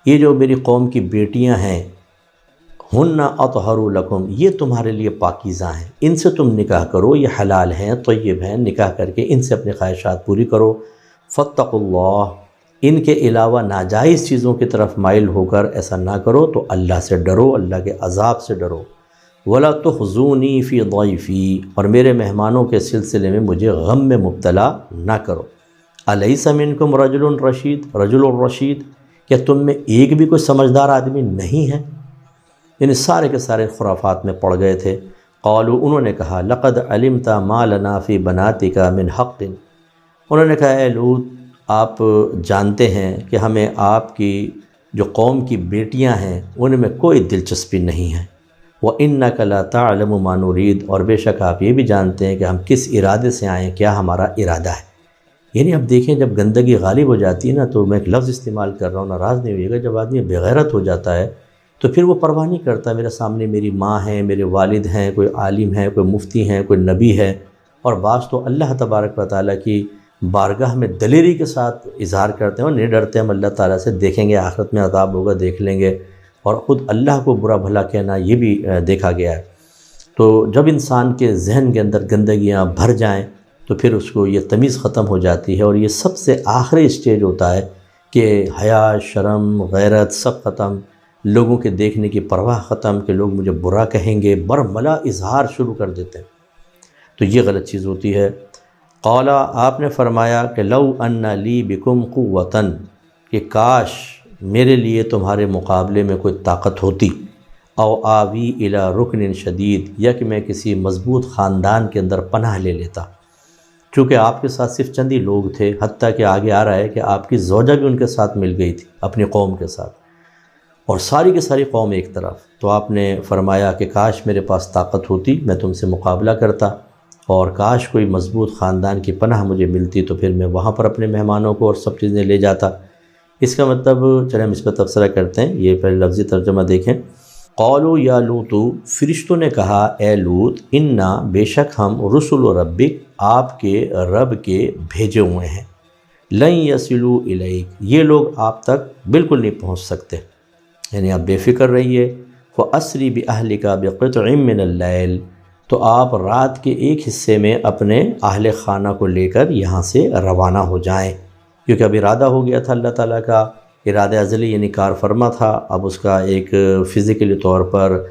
B: یہ جو میری قوم کی بیٹیاں ہیں، ہن اطہر لکم، یہ تمہارے لیے پاکیزہ ہیں، ان سے تم نکاح کرو، یہ حلال ہیں، طیب ہیں، نکاح کر کے ان سے اپنی خواہشات پوری کرو۔ فاتقوا اللہ، ان کے علاوہ ناجائز چیزوں کی طرف مائل ہو کر ایسا نہ کرو، تو اللہ سے ڈرو، اللہ کے عذاب سے ڈرو۔ ولا تخزونی فی ضیفی، اور میرے مہمانوں کے سلسلے میں مجھے غم میں مبتلا نہ کرو۔ الیس منکم رجل رشید، کیا تم میں ایک بھی کوئی سمجھدار آدمی نہیں ہے؟ یعنی سارے کے سارے خرافات میں پڑ گئے تھے۔ قالوا، انہوں نے کہا لقد علمت ما لنا فی بناتک من حق، انہوں نے کہا اے لوط، آپ جانتے ہیں کہ ہمیں آپ کی جو قوم کی بیٹیاں ہیں ان میں کوئی دلچسپی نہیں ہے۔ وَإِنَّكَ لَا تَعْلَمُ مَا نُرِيدُ، اور بے شک آپ یہ بھی جانتے ہیں کہ ہم کس ارادے سے آئیں، کیا ہمارا ارادہ ہے۔ یعنی اب دیکھیں جب گندگی غالب ہو جاتی ہے نا، تو میں ایک لفظ استعمال کر رہا ہوں، ناراض نہیں ہوئیے گا، جب آدمی بغیرت ہو جاتا ہے تو پھر وہ پرواہ نہیں کرتا، میرے سامنے میری ماں ہے، میرے والد ہیں، کوئی عالم ہے، کوئی مفتی ہیں، کوئی نبی ہے، اور بعض تو اللہ تبارک و تعالیٰ کی بارگاہ میں دلیری کے ساتھ اظہار کرتے ہیں اور نہیں ڈرتے ہم اللہ تعالیٰ سے، دیکھیں گے آخرت میں عذاب ہوگا، دیکھ لیں گے، اور خود اللہ کو برا بھلا کہنا یہ بھی دیکھا گیا ہے۔ تو جب انسان کے ذہن کے اندر گندگیاں بھر جائیں تو پھر اس کو یہ تمیز ختم ہو جاتی ہے، اور یہ سب سے آخری اسٹیج ہوتا ہے کہ حیا، شرم، غیرت سب ختم، لوگوں کے دیکھنے کی پرواہ ختم، کہ لوگ مجھے برا کہیں گے، برملا اظہار شروع کر دیتے ہیں، تو یہ غلط چیز ہوتی ہے۔ قال، آپ نے فرمایا کہ لو ان لی بکم قوتاً، کہ کاش میرے لیے تمہارے مقابلے میں کوئی طاقت ہوتی، او آوی الی رکن شدید، یا کہ میں کسی مضبوط خاندان کے اندر پناہ لے لیتا، چونکہ آپ کے ساتھ صرف چند ہی لوگ تھے، حتیٰ کہ آگے آ رہا ہے کہ آپ کی زوجہ بھی ان کے ساتھ مل گئی تھی اپنی قوم کے ساتھ، اور ساری کی ساری قوم ایک طرف۔ تو آپ نے فرمایا کہ کاش میرے پاس طاقت ہوتی، میں تم سے مقابلہ کرتا، اور کاش کوئی مضبوط خاندان کی پناہ مجھے ملتی، تو پھر میں وہاں پر اپنے مہمانوں کو اور سب چیزیں لے جاتا۔ اس کا مطلب چلیں ہم اس پہ تبصرہ کرتے ہیں، یہ پہلے لفظی ترجمہ دیکھیں۔ قالوا یا لوط، فرشتوں نے کہا اے لوط، انا، بے شک ہم، رسل ربک، آپ کے رب کے بھیجے ہوئے ہیں، لن یصلوا الیک، یہ لوگ آپ تک بالکل نہیں پہنچ سکتے، یعنی آپ بے فکر رہیے۔ فاسری باہلک بقطع من اللیل، تو آپ رات کے ایک حصے میں اپنے اہل خانہ کو لے کر یہاں سے روانہ ہو جائیں، کیونکہ اب ارادہ ہو گیا تھا، اللہ تعالیٰ کا ارادہ ازلی یعنی کار فرما تھا، اب اس کا ایک فزیکلی طور پر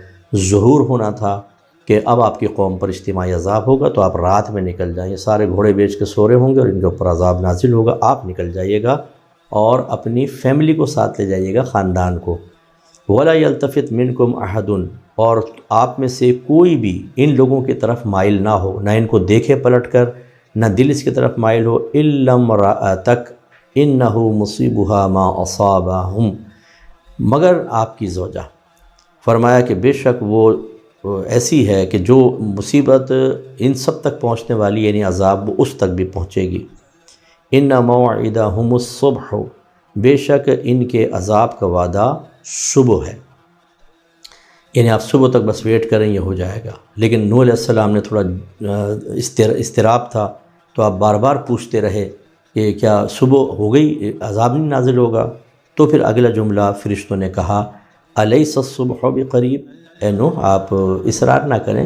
B: ظہور ہونا تھا کہ اب آپ کی قوم پر اجتماعی عذاب ہوگا، تو آپ رات میں نکل جائیں، یہ سارے گھوڑے بیچ کے سو رہے ہوں گے اور ان کے اوپر عذاب نازل ہوگا، آپ نکل جائیے گا اور اپنی فیملی کو ساتھ لے جائیے گا، خاندان کو۔ ولا یلتفت منکم احد، اور آپ میں سے کوئی بھی ان لوگوں کی طرف مائل نہ ہو، نہ ان کو دیکھے پلٹ کر، نہ دل اس کی طرف مائل ہو، الا امرأتک انہ مصیبها ما اصابہم، مگر آپ کی زوجہ، فرمایا کہ بے شک وہ ایسی ہے کہ جو مصیبت ان سب تک پہنچنے والی یعنی عذاب، وہ اس تک بھی پہنچے گی۔ ان موعدہم الصبح، بے شک ان کے عذاب کا وعدہ صبح ہے، یعنی آپ صبح تک بس ویٹ کریں، یہ ہو جائے گا۔ لیکن نوح علیہ السلام نے تھوڑا اضطراب تھا، تو آپ بار بار پوچھتے رہے کہ کیا صبح ہو گئی، عذاب نہیں نازل ہوگا؟ تو پھر اگلا جملہ فرشتوں نے کہا الیس الصبح بقریب، اے نوح آپ اصرار نہ کریں،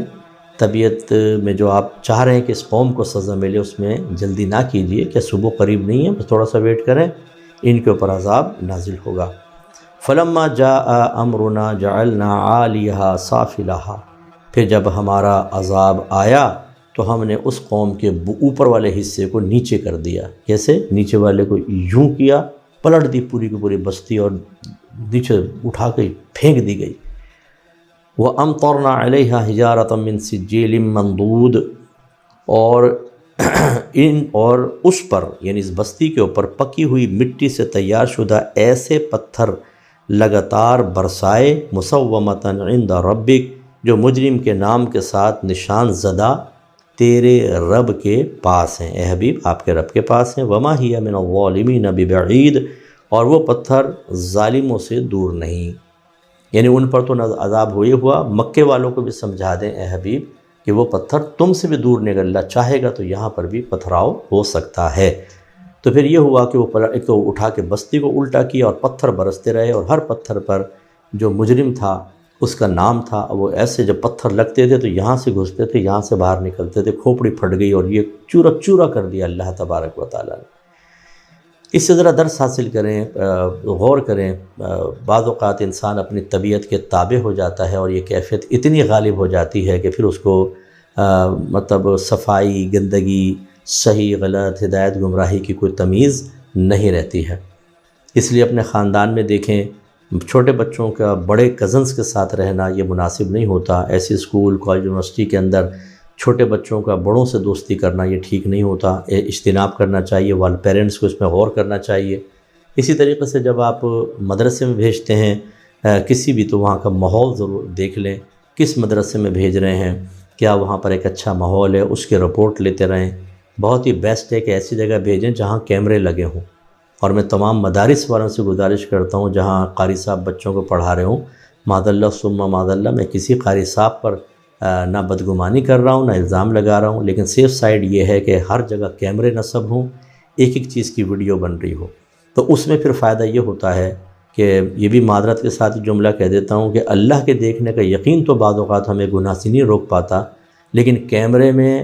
B: طبیعت میں جو آپ چاہ رہے ہیں کہ اس قوم کو سزا ملے اس میں جلدی نہ کیجیے، کہ صبح قریب نہیں ہے، بس تھوڑا سا ویٹ کریں، ان کے اوپر عذاب نازل ہوگا۔ فلما جاء امرنا جعلنا عالیہا سافلہا، پھر جب ہمارا عذاب آیا تو ہم نے اس قوم کے اوپر والے حصے کو نیچے کر دیا۔ کیسے؟ نیچے والے کو یوں کیا، پلٹ دی پوری کی پوری بستی اور نیچے اٹھا کے پھینک دی گئی۔ وَأَمْطَرْنَا عَلَيْهَا حِجَارَةً مِّن سِجِّيلٍ مَّنضُودٍ، اور اس پر یعنی اس بستی کے اوپر پکی ہوئی مٹی سے تیار شدہ ایسے پتھر لگاتار برسائے، مُصَوَّمَةً عِندَ رَبِّكَ، جو مجرم کے نام کے ساتھ نشان زدہ تیرے رب کے پاس ہیں، اے حبیب آپ کے رب کے پاس ہیں۔ وَمَا هِيَ مِنَ الظَّالِمِينَ بِبَعِيدٍ، اور وہ پتھر ظالموں سے دور نہیں، یعنی ان پر تو عذاب ہوئی ہوا، مکے والوں کو بھی سمجھا دیں اے حبیب کہ وہ پتھر تم سے بھی دور نہیں، اگر اللہ چاہے گا تو یہاں پر بھی پتھراؤ ہو سکتا ہے۔ تو پھر یہ ہوا کہ وہ ایک تو اٹھا کے بستی کو الٹا کیا اور پتھر برستے رہے، اور ہر پتھر پر جو مجرم تھا اس کا نام تھا۔ وہ ایسے جب پتھر لگتے تھے تو یہاں سے گھستے تھے، یہاں سے باہر نکلتے تھے، کھوپڑی پھٹ گئی اور یہ چورا چورا کر دیا اللہ تبارک و تعالیٰ نے۔ اس سے ذرا درس حاصل کریں، غور کریں۔ بعض اوقات انسان اپنی طبیعت کے تابع ہو جاتا ہے اور یہ کیفیت اتنی غالب ہو جاتی ہے کہ پھر اس کو مطلب صفائی، گندگی، صحیح غلط، ہدایت گمراہی کی کوئی تمیز نہیں رہتی ہے۔ اس لیے اپنے خاندان میں دیکھیں، چھوٹے بچوں کا بڑے کزنز کے ساتھ رہنا یہ مناسب نہیں ہوتا۔ ایسے اسکول، کالج، یونیورسٹی کے اندر چھوٹے بچوں کا بڑوں سے دوستی کرنا یہ ٹھیک نہیں ہوتا، اجتناب کرنا چاہیے، پیرنٹس کو اس میں غور کرنا چاہیے۔ اسی طریقے سے جب آپ مدرسے میں بھیجتے ہیں کسی بھی، تو وہاں کا ماحول ضرور دیکھ لیں، کس مدرسے میں بھیج رہے ہیں، کیا وہاں پر ایک اچھا ماحول ہے، اس کے رپورٹ لیتے رہیں۔ بہت ہی بیسٹ ہے کہ ایسی جگہ بھیجیں جہاں کیمرے لگے ہوں، اور میں تمام مدارس والوں سے گزارش کرتا ہوں جہاں قاری صاحب بچوں کو پڑھا رہے ہوں، معاذ اللہ ثم معاذ اللہ، میں کسی قاری صاحب پر نہ بدگمانی کر رہا ہوں نہ الزام لگا رہا ہوں، لیکن سیف سائڈ یہ ہے کہ ہر جگہ کیمرے نصب ہوں، ایک ایک چیز کی ویڈیو بن رہی ہو، تو اس میں پھر فائدہ یہ ہوتا ہے کہ یہ بھی معذرت کے ساتھ جملہ کہہ دیتا ہوں کہ اللہ کے دیکھنے کا یقین تو بعض اوقات ہمیں گناہ سے نہیں روک پاتا، لیکن کیمرے میں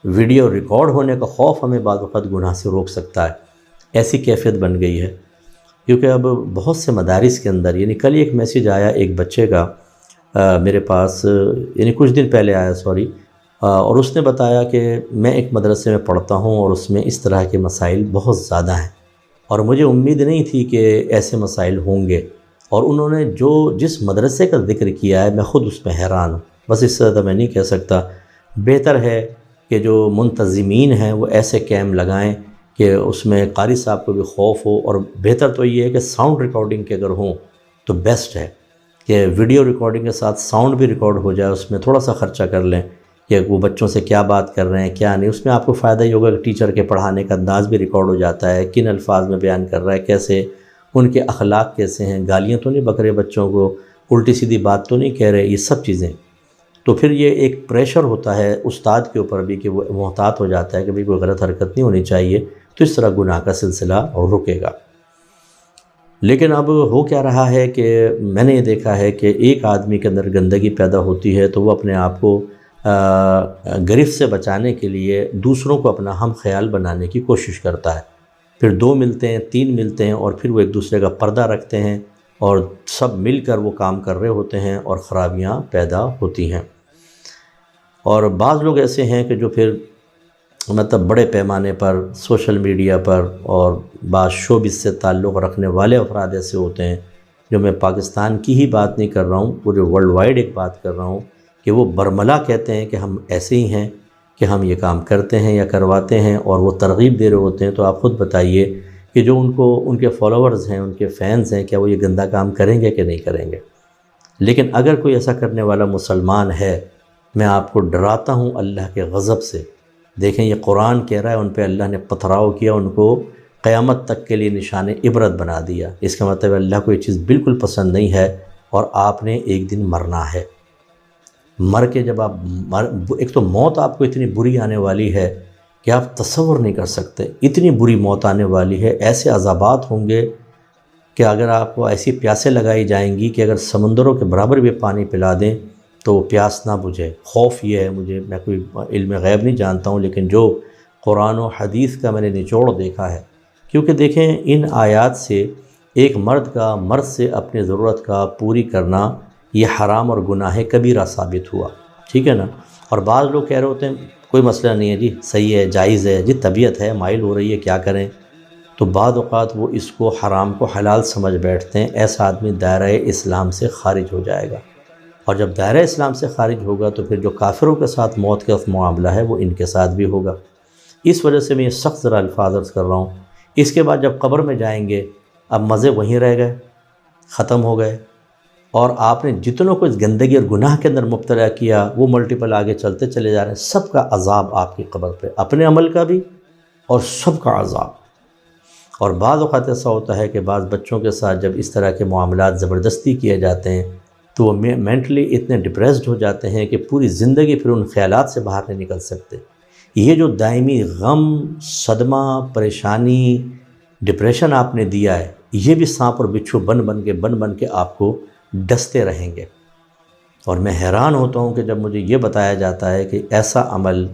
B: ویڈیو ریکارڈ ہونے کا خوف ہمیں بعض اوقات گناہ سے روک سکتا ہے۔ ایسی کیفیت بن گئی ہے، کیونکہ اب بہت سے مدارس کے اندر، یعنی کل ایک میسیج آیا ایک بچے کا میرے پاس، یعنی کچھ دن پہلے آیا اور اس نے بتایا کہ میں ایک مدرسے میں پڑھتا ہوں اور اس میں اس طرح کے مسائل بہت زیادہ ہیں، اور مجھے امید نہیں تھی کہ ایسے مسائل ہوں گے، اور انہوں نے جس مدرسے کا ذکر کیا ہے میں خود اس میں حیران ہوں۔ بس اس سے زیادہ میں نہیں کہہ سکتا۔ بہتر ہے کہ جو منتظمین ہیں وہ ایسے کیمپ لگائیں کہ اس میں قاری صاحب کو بھی خوف ہو، اور بہتر تو یہ ہے کہ ساؤنڈ ریکارڈنگ کے اگر ہوں تو بیسٹ ہے کہ ویڈیو ریکارڈنگ کے ساتھ ساؤنڈ بھی ریکارڈ ہو جائے، اس میں تھوڑا سا خرچہ کر لیں کہ وہ بچوں سے کیا بات کر رہے ہیں کیا نہیں، اس میں آپ کو فائدہ ہی ہوگا کہ ٹیچر کے پڑھانے کا انداز بھی ریکارڈ ہو جاتا ہے، کن الفاظ میں بیان کر رہا ہے، کیسے ان کے اخلاق کیسے ہیں، گالیاں تو نہیں بک رہے بچوں کو، الٹی سیدھی بات تو نہیں کہہ رہے، یہ سب چیزیں۔ تو پھر یہ ایک پریشر ہوتا ہے استاد کے اوپر بھی کہ وہ محتاط ہو جاتا ہے کہ بھئی کوئی غلط حرکت نہیں ہونی چاہیے، تو اس طرح گناہ کا سلسلہ رکے گا۔ لیکن اب ہو کیا رہا ہے کہ میں نے یہ دیکھا ہے کہ ایک آدمی کے اندر گندگی پیدا ہوتی ہے تو وہ اپنے آپ کو گرفت سے بچانے کے لیے دوسروں کو اپنا ہم خیال بنانے کی کوشش کرتا ہے، پھر 2 ملتے ہیں، 3 ملتے ہیں، اور پھر وہ ایک دوسرے کا پردہ رکھتے ہیں اور سب مل کر وہ کام کر رہے ہوتے ہیں اور خرابیاں پیدا ہوتی ہیں۔ اور بعض لوگ ایسے ہیں کہ جو پھر مطلب بڑے پیمانے پر سوشل میڈیا پر اور بعض شوبز سے تعلق رکھنے والے افراد ایسے ہوتے ہیں، جو میں پاکستان کی ہی بات نہیں کر رہا ہوں، پورے ورلڈ وائڈ ایک بات کر رہا ہوں، کہ وہ برملا کہتے ہیں کہ ہم ایسے ہی ہیں کہ ہم یہ کام کرتے ہیں یا کرواتے ہیں، اور وہ ترغیب دے رہے ہوتے ہیں۔ تو آپ خود بتائیے کہ جو ان کے فالوورز ہیں، ان کے فینز ہیں، کیا وہ یہ گندا کام کریں گے کہ نہیں کریں گے؟ لیکن اگر کوئی ایسا کرنے والا مسلمان ہے، میں آپ کو ڈراتا ہوں اللہ کے غضب سے۔ دیکھیں یہ قرآن کہہ رہا ہے ان پہ اللہ نے پتھراؤ کیا، ان کو قیامت تک کے لیے نشان عبرت بنا دیا۔ اس کا مطلب اللہ کو یہ چیز بالکل پسند نہیں ہے، اور آپ نے ایک دن مرنا ہے۔ مر کے جب ایک تو موت آپ کو اتنی بری آنے والی ہے کہ آپ تصور نہیں کر سکتے، اتنی بری موت آنے والی ہے، ایسے عذابات ہوں گے کہ اگر آپ کو ایسی پیاسیں لگائی جائیں گی کہ اگر سمندروں کے برابر بھی پانی پلا دیں تو وہ پیاس نہ بجھے۔ خوف یہ ہے مجھے، میں کوئی علم غیب نہیں جانتا ہوں، لیکن جو قرآن و حدیث کا میں نے نچوڑ دیکھا ہے، کیونکہ دیکھیں ان آیات سے ایک مرد کا مرد سے اپنی ضرورت کا پوری کرنا یہ حرام اور گناہ کبیرہ ثابت ہوا، ٹھیک ہے نا۔ اور بعض لوگ کہہ رہے ہوتے ہیں کوئی مسئلہ نہیں ہے جی، صحیح ہے، جائز ہے جی، طبیعت ہے مائل ہو رہی ہے، کیا کریں؟ تو بعض اوقات وہ اس کو حرام کو حلال سمجھ بیٹھتے ہیں۔ ایسا آدمی دائرہ اسلام سے خارج ہو جائے گا، اور جب دائرہ اسلام سے خارج ہوگا تو پھر جو کافروں کے ساتھ موت کا معاملہ ہے وہ ان کے ساتھ بھی ہوگا۔ اس وجہ سے میں یہ سخت ذرا الفاظ عرض کر رہا ہوں۔ اس کے بعد جب قبر میں جائیں گے، اب مزے وہیں رہ گئے، ختم ہو گئے، اور آپ نے جتنوں کو اس گندگی اور گناہ کے اندر مبتلا کیا وہ ملٹیپل آگے چلتے چلے جا رہے ہیں۔ سب کا عذاب آپ کی قبر پہ، اپنے عمل کا بھی اور سب کا عذاب۔ اور بعض اوقات ایسا ہوتا ہے کہ بعض بچوں کے ساتھ جب اس طرح کے معاملات زبردستی کیے جاتے ہیں تو وہ مینٹلی اتنے ڈپریسڈ ہو جاتے ہیں کہ پوری زندگی پھر ان خیالات سے باہر نہیں نکل سکتے۔ یہ جو دائمی غم، صدمہ، پریشانی، ڈپریشن آپ نے دیا ہے، یہ بھی سانپ اور بچھو بن کے آپ کو ڈستے رہیں گے۔ اور میں حیران ہوتا ہوں کہ جب مجھے یہ بتایا جاتا ہے کہ ایسا عمل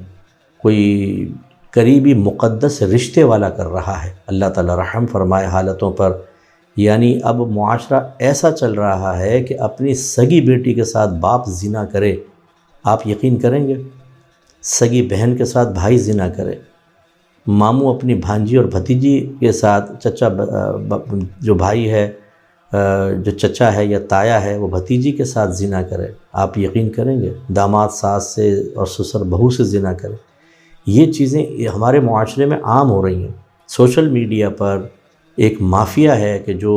B: کوئی قریبی مقدس رشتے والا کر رہا ہے، اللہ تعالی رحم فرمائے حالتوں پر۔ یعنی اب معاشرہ ایسا چل رہا ہے کہ اپنی سگی بیٹی کے ساتھ باپ زنا کرے، آپ یقین کریں گے؟ سگی بہن کے ساتھ بھائی زنا کرے، ماموں اپنی بھانجی اور بھتیجی کے ساتھ، چچا جو بھائی ہے، جو چچا ہے یا تایا ہے، وہ بھتیجی کے ساتھ زنا کرے، آپ یقین کریں گے؟ داماد ساس سے اور سسر بہو سے زنا کرے۔ یہ چیزیں ہمارے معاشرے میں عام ہو رہی ہیں۔ سوشل میڈیا پر ایک مافیا ہے کہ جو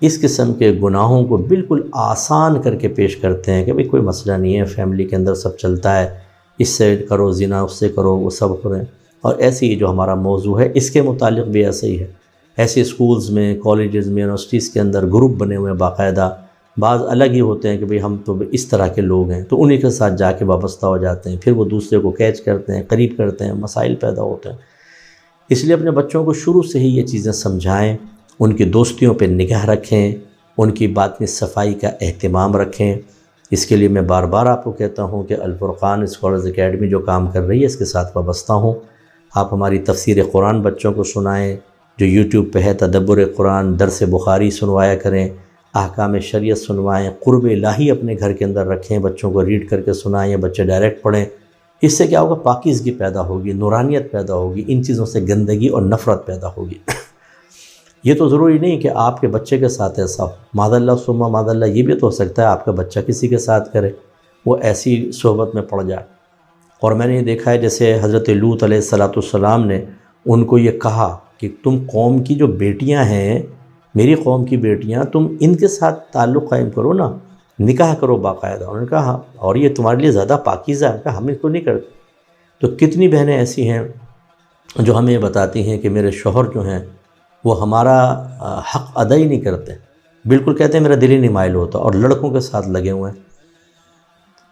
B: اس قسم کے گناہوں کو بالکل آسان کر کے پیش کرتے ہیں کہ بھئی کوئی مسئلہ نہیں ہے، فیملی کے اندر سب چلتا ہے، اس سے کرو زنا، اس سے کرو، وہ سب کریں۔ اور ایسے ہی جو ہمارا موضوع ہے اس کے متعلق بھی ایسا ہی ہے۔ ایسے اسکولز میں، کالجز میں، یونیورسٹیز کے اندر گروپ بنے ہوئے ہیں باقاعدہ، بعض الگ ہی ہوتے ہیں کہ بھئی ہم تو اس طرح کے لوگ ہیں، تو انہی کے ساتھ جا کے وابستہ ہو جاتے ہیں، پھر وہ دوسرے کو کیچ کرتے ہیں، قریب کرتے ہیں، مسائل پیدا ہوتے ہیں۔ اس لیے اپنے بچوں کو شروع سے ہی یہ چیزیں سمجھائیں، ان کی دوستیوں پہ نگاہ رکھیں، ان کی باطنی صفائی کا اہتمام رکھیں۔ اس کے لیے میں بار بار آپ کو کہتا ہوں کہ الفرقان اسکالرز اکیڈمی جو کام کر رہی ہے اس کے ساتھ وابستہ ہوں۔ آپ ہماری تفسیر قرآن بچوں کو سنائیں، جو یوٹیوب پہ ہے تدبر قرآن، درس بخاری سنوایا کریں، احکام شریعت سنوائیں، قرب الہی اپنے گھر کے اندر رکھیں، بچوں کو ریڈ کر کے سنائیں یا بچے ڈائریکٹ پڑھیں۔ اس سے کیا ہوگا؟ پاکیزگی پیدا ہوگی، نورانیت پیدا ہوگی، ان چیزوں سے گندگی اور نفرت پیدا ہوگی۔ یہ تو ضروری نہیں کہ آپ کے بچے کے ساتھ ایسا ہو، معاذ اللہ ثم معاذ اللہ، یہ بھی تو ہو سکتا ہے آپ کا بچہ کسی کے ساتھ کرے، وہ ایسی صحبت میں پڑ جائے۔ اور میں نے یہ دیکھا ہے جیسے حضرت لوط علیہ السلام نے ان کو یہ کہا کہ تم قوم کی جو بیٹیاں ہیں، میری قوم کی بیٹیاں، تم ان کے ساتھ تعلق قائم کرو نا، نکاح کرو باقاعدہ۔ انہوں نے کہا ہاں، اور یہ تمہارے لیے زیادہ پاکیزہ ہے۔ کہا ہم اس کو نہیں کرتے۔ تو کتنی بہنیں ایسی ہیں جو ہمیں یہ بتاتی ہیں کہ میرے شوہر جو ہیں وہ ہمارا حق ادا ہی نہیں کرتے، بالکل کہتے ہیں میرا دل ہی نہیں مائل ہوتا، اور لڑکوں کے ساتھ لگے ہوئے ہیں۔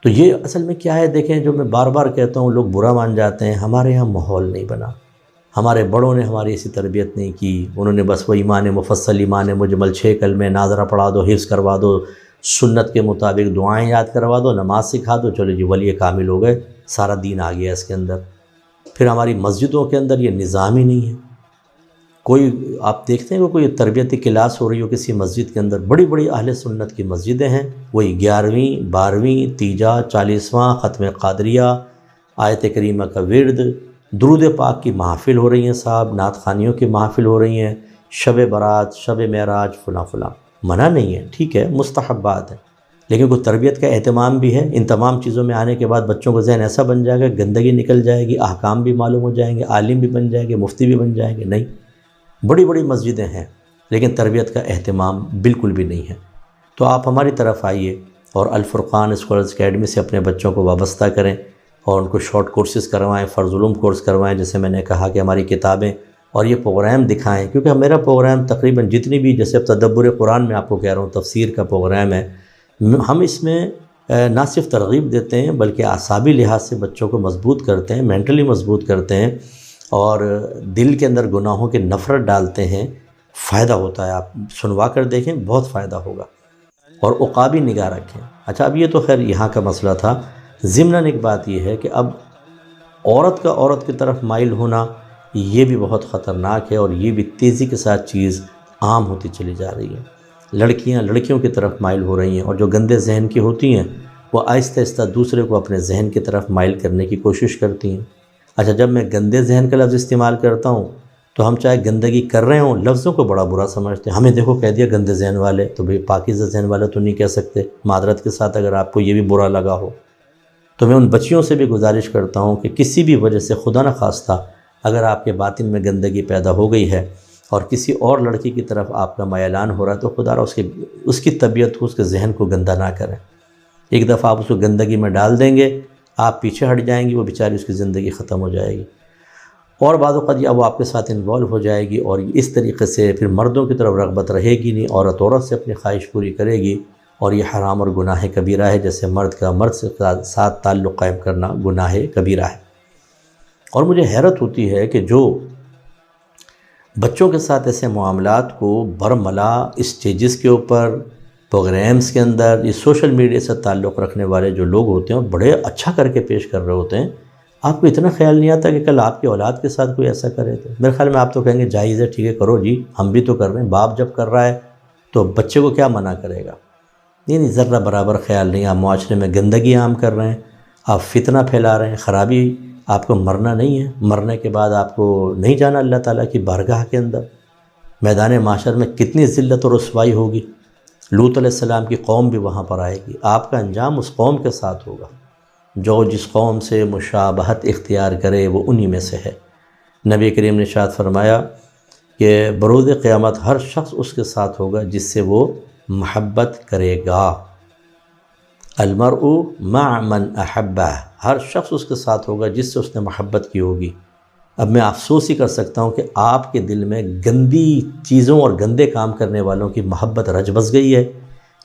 B: تو یہ اصل میں کیا ہے؟ دیکھیں، جو میں بار بار کہتا ہوں، لوگ برا مان جاتے ہیں، ہمارے یہاں ماحول نہیں بنا، ہمارے بڑوں نے ہماری ایسی تربیت نہیں کی، انہوں نے بس وہ ایمان مفصل، ایمان مجمل، 6 کلمے ناظرہ پڑھا دو، حفظ کروا دو، سنت کے مطابق دعائیں یاد کروا دو، نماز سکھا دو، چلو جی ولی کامل ہو گئے، سارا دین آ گیا اس کے اندر۔ پھر ہماری مسجدوں کے اندر یہ نظام ہی نہیں ہے۔ کوئی آپ دیکھتے ہیں کہ کوئی تربیتی کلاس ہو رہی ہو کسی مسجد کے اندر، بڑی بڑی اہل سنت کی مسجدیں ہیں، وہی 11ویں 12ویں تیجا 40واں ختم قادریہ، آیت کریمہ کا ورد، درود پاک کی محافل ہو رہی ہیں صاحب، نعت خوانیوں کی محافل ہو رہی ہیں، شب برات، شب معراج، فلاں فلاں۔ منع نہیں ہے، ٹھیک ہے، مستحبات ہے، لیکن کوئی تربیت کا اہتمام بھی ہے۔ ان تمام چیزوں میں آنے کے بعد بچوں کا ذہن ایسا بن جائے گا، گندگی نکل جائے گی، احکام بھی معلوم ہو جائیں گے، عالم بھی بن جائیں گے، مفتی بھی بن جائیں گے۔ نہیں، بڑی بڑی مسجدیں ہیں لیکن تربیت کا اہتمام بالکل بھی نہیں ہے۔ تو آپ ہماری طرف آئیے اور الفرقان اسکالرز اکیڈمی سے اپنے بچوں کو وابستہ کریں اور ان کو شارٹ کورسز کروائیں، فرض علوم کورس کروائیں، جیسے میں نے کہا کہ ہماری کتابیں اور یہ پروگرام دکھائیں، کیونکہ میرا پروگرام تقریباً جتنی بھی، جیسے اب تدبر قرآن میں آپ کو کہہ رہا ہوں تفسیر کا پروگرام ہے، ہم اس میں نہ صرف ترغیب دیتے ہیں بلکہ اعصابی لحاظ سے بچوں کو مضبوط کرتے ہیں، مینٹلی مضبوط کرتے ہیں، اور دل کے اندر گناہوں کے نفرت ڈالتے ہیں، فائدہ ہوتا ہے، آپ سنوا کر دیکھیں، بہت فائدہ ہوگا۔ اور عقابی نگاہ رکھیں۔ اچھا، اب یہ تو خیر یہاں کا مسئلہ تھا۔ ضمناً ایک بات یہ ہے کہ اب عورت کا عورت کی طرف مائل ہونا یہ بھی بہت خطرناک ہے، اور یہ بھی تیزی کے ساتھ چیز عام ہوتی چلی جا رہی ہے۔ لڑکیاں لڑکیوں کی طرف مائل ہو رہی ہیں، اور جو گندے ذہن کی ہوتی ہیں وہ آہستہ آہستہ دوسرے کو اپنے ذہن کی طرف مائل کرنے کی کوشش کرتی ہیں۔ اچھا، جب میں گندے ذہن کا لفظ استعمال کرتا ہوں تو ہم چاہے گندگی کر رہے ہوں، لفظوں کو بڑا برا سمجھتے ہیں۔ ہمیں دیکھو کہہ دیا گندے ذہن والے، تو بھئی پاکیزہ ذہن والے تو نہیں کہہ سکتے، معذرت کے ساتھ اگر آپ کو یہ بھی برا لگا ہو۔ تو میں ان بچیوں سے بھی گزارش کرتا ہوں کہ کسی بھی وجہ سے خدا نخواستہ اگر آپ کے باطن میں گندگی پیدا ہو گئی ہے اور کسی اور لڑکی کی طرف آپ کا میلان ہو رہا ہے، تو خدا را اس کی طبیعت کو، اس کے ذہن کو گندہ نہ کریں۔ ایک دفعہ آپ اس کو گندگی میں ڈال دیں گے، آپ پیچھے ہٹ جائیں گی، وہ بیچاری اس کی زندگی ختم ہو جائے گی، اور بعض اوقات وہ آپ کے ساتھ انوالو ہو جائے گی، اور اس طریقے سے پھر مردوں کی طرف رغبت رہے گی نہیں، عورت سے اپنی خواہش پوری کرے گی، اور یہ حرام اور گناہ کبیرہ ہے، جیسے مرد کا مرد سے ساتھ تعلق قائم کرنا گناہ کبیرہ ہے۔ اور مجھے حیرت ہوتی ہے کہ جو بچوں کے ساتھ ایسے معاملات کو برملا اسٹیجز کے اوپر، پروگرامز کے اندر، یہ سوشل میڈیا سے تعلق رکھنے والے جو لوگ ہوتے ہیں، بڑے اچھا کر کے پیش کر رہے ہوتے ہیں، آپ کو اتنا خیال نہیں آتا کہ کل آپ کی اولاد کے ساتھ کوئی ایسا کرے؟ تو میرے خیال میں آپ تو کہیں گے جائز ہے، ٹھیک ہے کرو جی، ہم بھی تو کر رہے ہیں، باپ جب کر رہا ہے تو بچے کو کیا منع کرے گا؟ نہیں، ذرہ برابر خیال نہیں۔ آپ معاشرے میں گندگی عام کر رہے ہیں، آپ فتنہ پھیلا رہے ہیں، خرابی۔ آپ کو مرنا نہیں ہے، مرنے کے بعد آپ کو نہیں جانا اللہ تعالیٰ کی بارگاہ کے اندر، میدان معاشر میں کتنی ذلت و رسوائی ہوگی۔ لوط علیہ السلام کی قوم بھی وہاں پر آئے گی، آپ کا انجام اس قوم کے ساتھ ہوگا۔ جو جس قوم سے مشابہت اختیار کرے وہ انہی میں سے ہے۔ نبی کریم نے ارشاد فرمایا کہ بروز قیامت ہر شخص اس کے ساتھ ہوگا جس سے وہ محبت کرے گا۔ المرء مع من احبہ، ہر شخص اس کے ساتھ ہوگا جس سے اس نے محبت کی ہوگی۔ اب میں افسوس ہی کر سکتا ہوں کہ آپ کے دل میں گندی چیزوں اور گندے کام کرنے والوں کی محبت رچ بس گئی ہے۔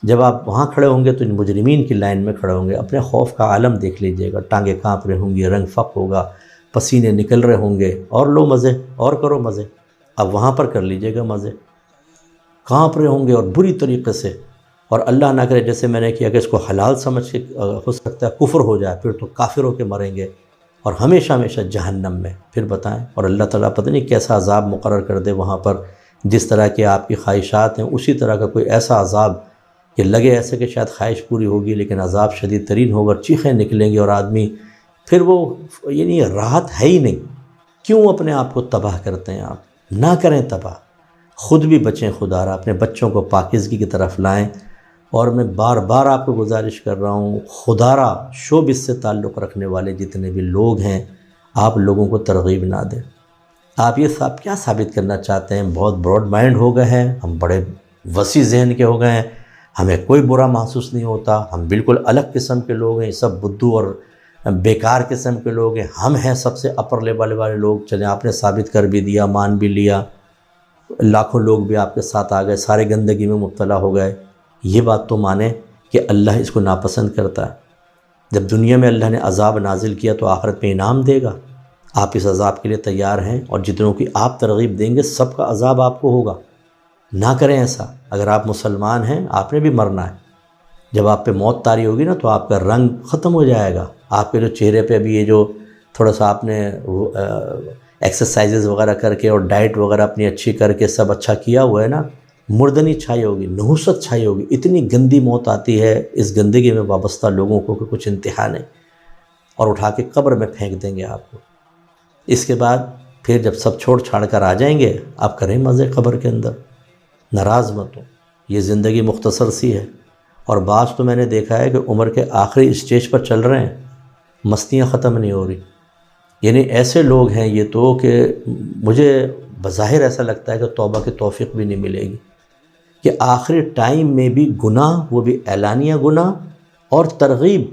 B: جب آپ وہاں کھڑے ہوں گے تو ان مجرمین کی لائن میں کھڑے ہوں گے، اپنے خوف کا عالم دیکھ لیجئے گا، ٹانگیں کانپ رہے ہوں گی، رنگ فق ہوگا، پسینے نکل رہے ہوں گے، اور لو مزے، اور کرو مزے۔ اب وہاں پر کر لیجئے گا مزے، کانپ رہے ہوں گے اور بری طریقے سے، اور اللہ نہ کرے جیسے میں نے کیا کہ اس کو حلال سمجھ کے ہو سکتا ہے کفر ہو جائے، پھر تو کافر ہو کے مریں گے اور ہمیشہ ہمیشہ جہنم میں۔ پھر بتائیں، اور اللہ تعالیٰ پتہ نہیں کیسا عذاب مقرر کر دے وہاں پر، جس طرح کے آپ کی خواہشات ہیں اسی طرح کا کوئی ایسا عذاب کہ لگے ایسے کہ شاید خواہش پوری ہوگی لیکن عذاب شدید ترین ہوگا، چیخیں نکلیں گی، اور آدمی پھر وہ یعنی راحت ہے ہی نہیں۔ کیوں اپنے آپ کو تباہ کرتے ہیں؟ آپ نہ کریں تباہ، خود بھی بچیں، خدا را اپنے بچوں کو پاکیزگی کی طرف لائیں۔ اور میں بار بار آپ کو گزارش کر رہا ہوں، خدا را شوبز سے تعلق رکھنے والے جتنے بھی لوگ ہیں، آپ لوگوں کو ترغیب نہ دیں۔ آپ یہ کیا ثابت کرنا چاہتے ہیں؟ بہت براڈ مائنڈ ہو گئے ہیں ہم، بڑے وسیع ذہن کے ہو گئے ہیں، ہمیں کوئی برا محسوس نہیں ہوتا، ہم بالکل الگ قسم کے لوگ ہیں، سب بدھو اور بیکار قسم کے لوگ ہیں، ہم ہیں سب سے اپر لیول والے لوگ۔ چلیں آپ نے ثابت کر بھی دیا، مان بھی لیا، لاکھوں لوگ بھی آپ کے ساتھ آ گئے، سارے گندگی میں مبتلا ہو گئے۔ یہ بات تو مانیں کہ اللہ اس کو ناپسند کرتا ہے۔ جب دنیا میں اللہ نے عذاب نازل کیا تو آخرت میں انعام دے گا۔ آپ اس عذاب کے لیے تیار ہیں، اور جتنوں کی آپ ترغیب دیں گے سب کا عذاب آپ کو ہوگا۔ نہ کریں ایسا۔ اگر آپ مسلمان ہیں، آپ نے بھی مرنا ہے۔ جب آپ پہ موت طاری ہوگی نا تو آپ کا رنگ ختم ہو جائے گا، آپ کے جو چہرے پہ ابھی یہ جو تھوڑا سا آپ نے ایکسرسائزز وغیرہ کر کے اور ڈائٹ وغیرہ اپنی اچھی کر کے سب اچھا کیا ہوا ہے نا، مردنی چھائی ہوگی، نحوست چھائی ہوگی، اتنی گندی موت آتی ہے اس گندگی میں وابستہ لوگوں کو کہ کچھ انتہا نہیں، اور اٹھا کے قبر میں پھینک دیں گے آپ کو۔ اس کے بعد پھر جب سب چھوڑ چھاڑ کر آ جائیں گے، آپ کریں مزے قبر کے اندر، ناراض مت ہو۔ یہ زندگی مختصر سی ہے، اور بعض تو میں نے دیکھا ہے کہ عمر کے آخری اسٹیج پر چل رہے ہیں، مستیاں ختم نہیں ہو رہی۔ یعنی ایسے لوگ ہیں یہ تو کہ مجھے بظاہر ایسا لگتا ہے کہ توبہ کی توفیق بھی نہیں ملے گی، کہ آخری ٹائم میں بھی گناہ، وہ بھی اعلانیہ گناہ، اور ترغیب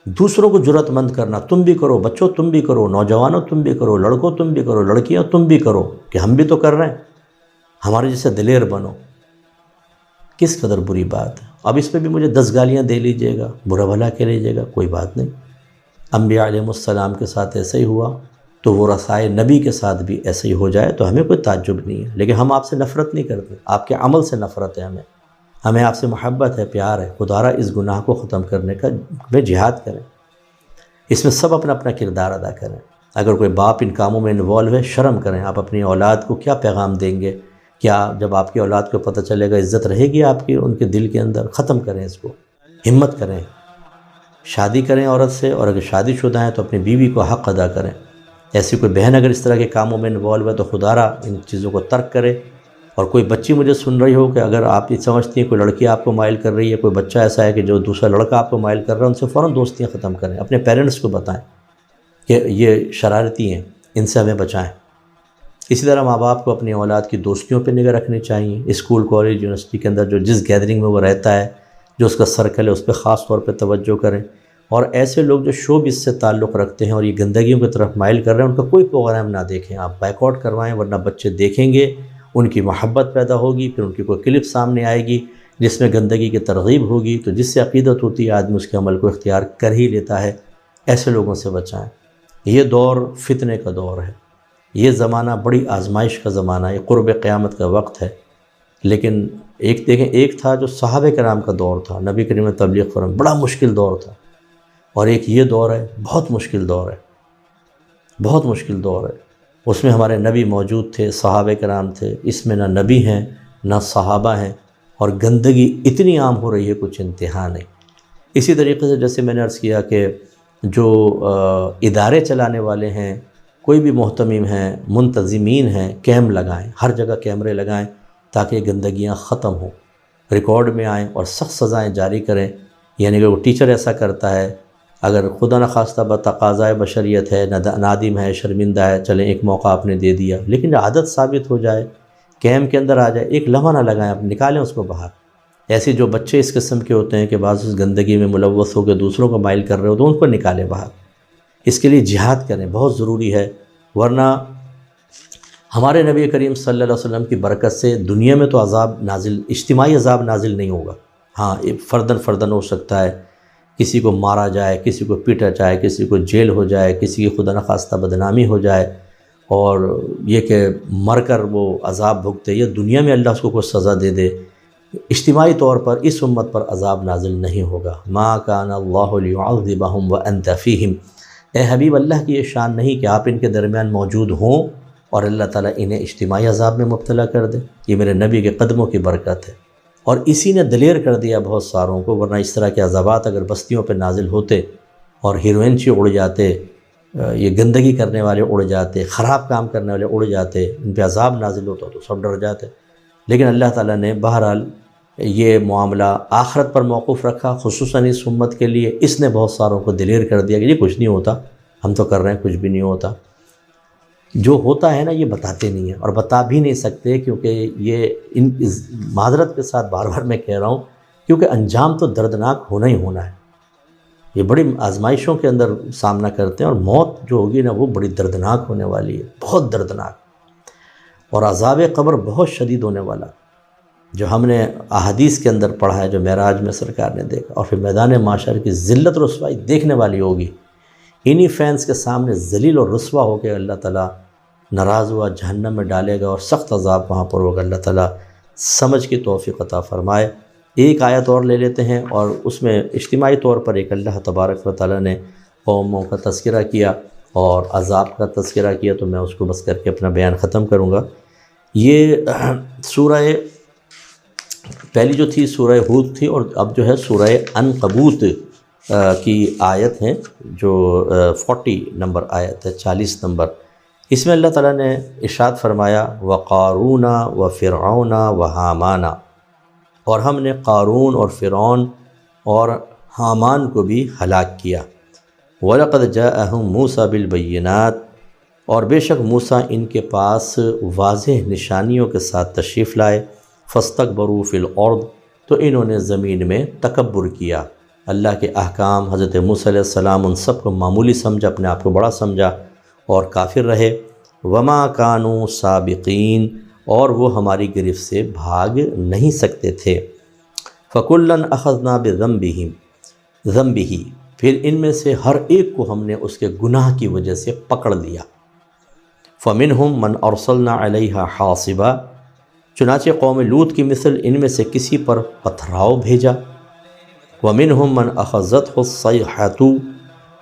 B: دوسروں کو جرأت مند کرنا، تم بھی کرو، بچوں تم بھی کرو، نوجوانوں تم بھی کرو، لڑکوں تم بھی کرو، لڑکیاں تم بھی کرو، کہ ہم بھی تو کر رہے ہیں، ہمارے جیسے دلیر بنو۔ کس قدر بری بات ہے۔ اب اس پہ بھی مجھے 10 گالیاں دے لیجئے گا، برا بھلا کہہ لیجئے گا، کوئی بات نہیں۔ انبیاء علیہ السلام کے ساتھ ایسا ہی ہوا، تو وہ رسائے نبی کے ساتھ بھی ایسے ہی ہو جائے تو ہمیں کوئی تعجب نہیں ہے، لیکن ہم آپ سے نفرت نہیں کرتے، آپ کے عمل سے نفرت ہے، ہمیں آپ سے محبت ہے، پیار ہے۔ خدا را اس گناہ کو ختم کرنے کا میں جہاد کریں، اس میں سب اپنا اپنا کردار ادا کریں۔ اگر کوئی باپ ان کاموں میں انوالو ہے، شرم کریں، آپ اپنی اولاد کو کیا پیغام دیں گے؟ کیا جب آپ کی اولاد کو پتہ چلے گا عزت رہے گی آپ کی ان کے دل کے اندر؟ ختم کریں اس کو، ہمت کریں، شادی کریں عورت سے، اور اگر شادی شدہ ہیں تو اپنی بیوی کو حق ادا کریں۔ ایسی کوئی بہن اگر اس طرح کے کاموں میں انوالو ہے تو خدا را ان چیزوں کو ترک کرے۔ اور کوئی بچی مجھے سن رہی ہو کہ اگر آپ یہ سمجھتی ہیں کوئی لڑکی آپ کو مائل کر رہی ہے، کوئی بچہ ایسا ہے کہ جو دوسرا لڑکا آپ کو مائل کر رہا ہے، ان سے فوراً دوستیاں ختم کریں، اپنے پیرنٹس کو بتائیں کہ یہ شرارتی ہیں، ان سے ہمیں بچائیں۔ اسی طرح ماں باپ کو اپنی اولاد کی دوستیوں پہ نگاہ رکھنی چاہیے، اسکول کالج یونیورسٹی کے اندر جو جس گیدرنگ میں وہ رہتا ہے، جو اس کا سرکل ہے، اس پہ خاص طور پہ توجہ کریں۔ اور ایسے لوگ جو شوبز سے تعلق رکھتے ہیں اور یہ گندگیوں کی طرف مائل کر رہے ہیں، ان کا کوئی پروگرام نہ دیکھیں، آپ بائیک آؤٹ کروائیں، ورنہ بچے دیکھیں گے، ان کی محبت پیدا ہوگی، پھر ان کی کوئی کلپ سامنے آئے گی جس میں گندگی کی ترغیب ہوگی، تو جس سے عقیدت ہوتی ہے آدمی اس کے عمل کو اختیار کر ہی لیتا ہے۔ ایسے لوگوں سے بچائیں۔ یہ دور فتنے کا دور ہے، یہ زمانہ بڑی آزمائش کا زمانہ ہے، یہ قرب قیامت کا وقت ہے۔ لیکن ایک دیکھیں، ایک تھا جو صحابہ کرام کا دور تھا، نبی کریم نے تبلیغ فرمائی، بڑا مشکل دور تھا، اور ایک یہ دور ہے، بہت مشکل دور ہے، بہت مشکل دور ہے۔ اس میں ہمارے نبی موجود تھے، صحابہ کرام تھے، اس میں نہ نبی ہیں نہ صحابہ ہیں، اور گندگی اتنی عام ہو رہی ہے کچھ انتہا نہیں۔ اسی طریقے سے جیسے میں نے عرض کیا کہ جو ادارے چلانے والے ہیں، کوئی بھی محتمم ہیں، منتظمین ہیں، کیم لگائیں، ہر جگہ کیمرے لگائیں تاکہ گندگیاں ختم ہوں، ریکارڈ میں آئیں، اور سخت سزائیں جاری کریں۔ یعنی کہ وہ ٹیچر ایسا کرتا ہے، اگر خدا نخواستہ بتقاضائے بشریت ہے، نادم ہے، شرمندہ ہے، چلیں ایک موقع آپ نے دے دیا، لیکن جو عادت ثابت ہو جائے، کیم کے اندر آ جائے، ایک لمحہ نہ لگائیں، آپ نکالیں اس کو باہر۔ ایسے جو بچے اس قسم کے ہوتے ہیں کہ بعض اس گندگی میں ملوث ہو کے دوسروں کو مائل کر رہے ہو تو ان کو نکالیں باہر۔ اس کے لیے جہاد کریں، بہت ضروری ہے، ورنہ ہمارے نبی کریم صلی اللہ علیہ وسلم کی برکت سے دنیا میں تو عذاب نازل، اجتماعی عذاب نازل نہیں ہوگا، ہاں فردن ہو سکتا ہے، کسی کو مارا جائے، کسی کو پیٹا جائے، کسی کو جیل ہو جائے، کسی کی خدا نخواستہ بدنامی ہو جائے، اور یہ کہ مر کر وہ عذاب بھگتے، یا دنیا میں اللہ اس کو کوئی سزا دے دے۔ اجتماعی طور پر اس امت پر عذاب نازل نہیں ہوگا۔ ما کان اللہ لیعذبہم وانت فیہم، اے حبیب، اللہ کی یہ شان نہیں کہ آپ ان کے درمیان موجود ہوں اور اللہ تعالیٰ انہیں اجتماعی عذاب میں مبتلا کر دے۔ یہ میرے نبی کے قدموں کی برکت ہے، اور اسی نے دلیر کر دیا بہت ساروں کو، ورنہ اس طرح کے عذابات اگر بستیوں پہ نازل ہوتے اور ہیروئنچی اڑ جاتے، یہ گندگی کرنے والے اڑ جاتے، خراب کام کرنے والے اڑ جاتے، ان پہ عذاب نازل ہوتا تو سب ڈر جاتے۔ لیکن اللہ تعالیٰ نے بہرحال یہ معاملہ آخرت پر موقوف رکھا، خصوصاً اس امت کے لیے۔ اس نے بہت ساروں کو دلیر کر دیا کہ یہ کچھ نہیں ہوتا، ہم تو کر رہے ہیں، کچھ بھی نہیں ہوتا۔ جو ہوتا ہے نا، یہ بتاتے نہیں ہیں، اور بتا بھی نہیں سکتے، کیونکہ یہ معذرت کے ساتھ بار بار میں کہہ رہا ہوں، کیونکہ انجام تو دردناک ہونا ہی ہونا ہے۔ یہ بڑی آزمائشوں کے اندر سامنا کرتے ہیں، اور موت جو ہوگی نا وہ بڑی دردناک ہونے والی ہے، بہت دردناک، اور عذاب قبر بہت شدید ہونے والا، جو ہم نے احادیث کے اندر پڑھا ہے، جو معراج میں سرکار نے دیکھا، اور پھر میدان محشر کی ذلت و رسوائی دیکھنے والی ہوگی۔ انہی فینس کے سامنے ذلیل اور رسوا ہو کے اللہ تعالیٰ ناراض ہوا، جہنم میں ڈالے گا، اور سخت عذاب وہاں پر ہوگا۔ اللہ تعالیٰ سمجھ کی توفیق عطا فرمائے۔ ایک آیت اور لے لیتے ہیں، اور اس میں اجتماعی طور پر ایک اللہ تبارک و تعالیٰ نے قوموں کا تذکرہ کیا اور عذاب کا تذکرہ کیا، تو میں اس کو بس کر کے اپنا بیان ختم کروں گا۔ یہ سورہ پہلی جو تھی سورہ ہود تھی، اور اب جو ہے سورہ عنکبوت کی آیت ہیں، جو 40 نمبر آیت ہے، 40 نمبر۔ اس میں اللہ تعالیٰ نے ارشاد فرمایا، وَقَارُونَ وَفِرْعَوْنَ وَحَامَانَ، اور ہم نے قارون اور فرعون اور حامان کو بھی ہلاک کیا۔ وَلَقَدْ جَاءَهُم مُوسَىٰ بِالْبَيِّنَاتِ، اور بے شک موسیٰ ان کے پاس واضح نشانیوں کے ساتھ تشریف لائے۔ فَاسْتَكْبَرُوا فِي الْأَرْضِ، تو انہوں نے زمین میں تکبر کیا۔ اللہ کے احکام حضرت موسیٰ علیہ السلام ان سب کو معمولی سمجھا، اپنے آپ کو بڑا سمجھا، اور کافر رہے۔ وَمَا كَانُوا سَابِقِينَ، اور وہ ہماری گرفت سے بھاگ نہیں سکتے تھے۔ فَكُلًّا أَخَذْنَا بِذَنبِهِ، پھر ان میں سے ہر ایک کو ہم نے اس کے گناہ کی وجہ سے پکڑ لیا۔ فمنہم من ارسلنا علیہا حاصبا، چنانچہ قوم لوط کی مثل ان میں سے کسی پر پتھراؤ بھیجا۔ ومنہم من اخذتہ الصیحۃ،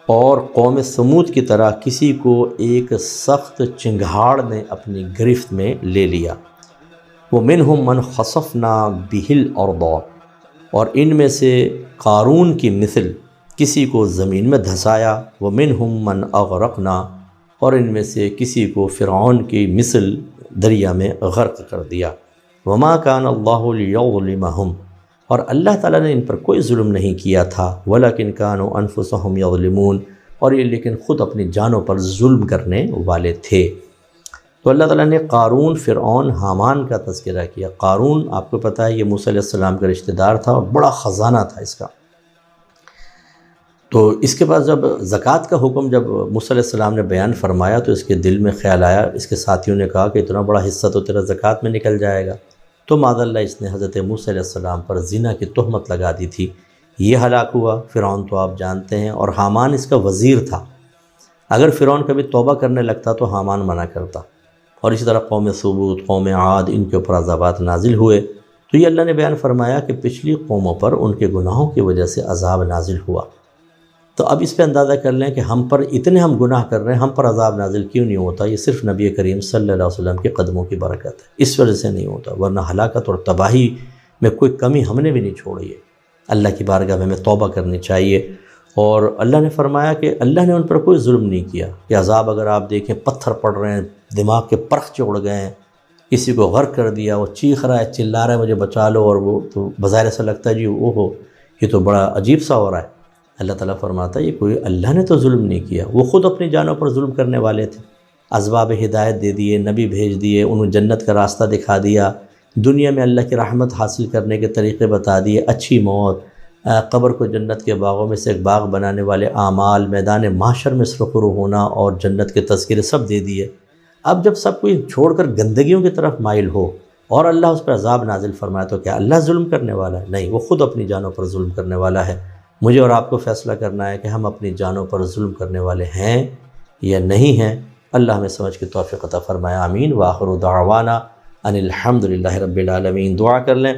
B: اور قوم سمود کی طرح کسی کو ایک سخت چنگھاڑ نے اپنی گرفت میں لے لیا۔ ومنہم من خسفنا بہ الارض، اور ان میں سے قارون کی مثل کسی کو زمین میں دھسایا۔ ومنہم من اغرقنا، اور ان میں سے کسی کو فرعون کی مثل دریا میں غرق کر دیا۔ وما کان اللہ لیظلمہم، اور اللہ تعالیٰ نے ان پر کوئی ظلم نہیں کیا تھا، ولیکن کانوا انفسہم یظلمون، اور یہ لیکن خود اپنی جانوں پر ظلم کرنے والے تھے۔ تو اللہ تعالیٰ نے قارون، فرعون، حامان کا تذکرہ کیا۔ قارون آپ کو پتہ ہے یہ موسیٰ علیہ السلام کا رشتہ دار تھا اور بڑا خزانہ تھا اس کا۔ تو اس کے بعد جب زکوٰۃ کا حکم جب موسیٰ علیہ السلام نے بیان فرمایا تو اس کے دل میں خیال آیا، اس کے ساتھیوں نے کہا کہ اتنا بڑا حصہ تو تیرا زکوٰۃ میں نکل جائے گا۔ تو معاذ اللہ اس نے حضرت موسیٰ علیہ السلام پر زنا کی تہمت لگا دی تھی، یہ ہلاک ہوا۔ فرعون تو آپ جانتے ہیں، اور حامان اس کا وزیر تھا۔ اگر فرعون کبھی توبہ کرنے لگتا تو حامان منع کرتا۔ اور اسی طرح قوم ثمود، قوم عاد، ان کے اوپر عذابات نازل ہوئے۔ تو یہ اللہ نے بیان فرمایا کہ پچھلی قوموں پر ان کے گناہوں کی وجہ سے عذاب نازل ہوا۔ تو اب اس پہ اندازہ کر لیں کہ ہم پر اتنے ہم گناہ کر رہے ہیں، ہم پر عذاب نازل کیوں نہیں ہوتا؟ یہ صرف نبی کریم صلی اللہ علیہ وسلم کے قدموں کی برکت ہے، اس وجہ سے نہیں ہوتا، ورنہ ہلاکت اور تباہی میں کوئی کمی ہم نے بھی نہیں چھوڑی ہے۔ اللہ کی بارگاہ میں ہمیں توبہ کرنی چاہیے۔ اور اللہ نے فرمایا کہ اللہ نے ان پر کوئی ظلم نہیں کیا، کہ عذاب اگر آپ دیکھیں پتھر پڑ رہے ہیں، دماغ کے پرخ چوڑ گئے ہیں، کسی کو غرق کر دیا، وہ چیخ رہا ہے، چلا رہا ہے مجھے بچا لو، اور وہ تو بظاہر ایسا لگتا ہے جی اوہو یہ تو بڑا عجیب سا ہو رہا ہے۔ اللہ تعالیٰ فرماتا ہے یہ کوئی اللہ نے تو ظلم نہیں کیا، وہ خود اپنی جانوں پر ظلم کرنے والے تھے۔ اسباب ہدایت دے دیے، نبی بھیج دیے، انہوں جنت کا راستہ دکھا دیا، دنیا میں اللہ کی رحمت حاصل کرنے کے طریقے بتا دیے، اچھی موت، قبر کو جنت کے باغوں میں سے ایک باغ بنانے والے اعمال، میدان محشر میں سرخرو ہونا اور جنت کے تذکرے سب دے دیے۔ اب جب سب کوئی چھوڑ کر گندگیوں کی طرف مائل ہو اور اللہ اس پر عذاب نازل فرمائے تو کیا اللہ ظلم کرنے والا ہے؟ نہیں، وہ خود اپنی جانوں پر ظلم کرنے والا ہے۔ مجھے اور آپ کو فیصلہ کرنا ہے کہ ہم اپنی جانوں پر ظلم کرنے والے ہیں یا نہیں ہیں۔ اللہ ہمیں سمجھ کی توفیق عطا فرمائے، آمین۔ وآخر دعوانا ان الحمد للہ رب العالمین۔ دعا کر لیں۔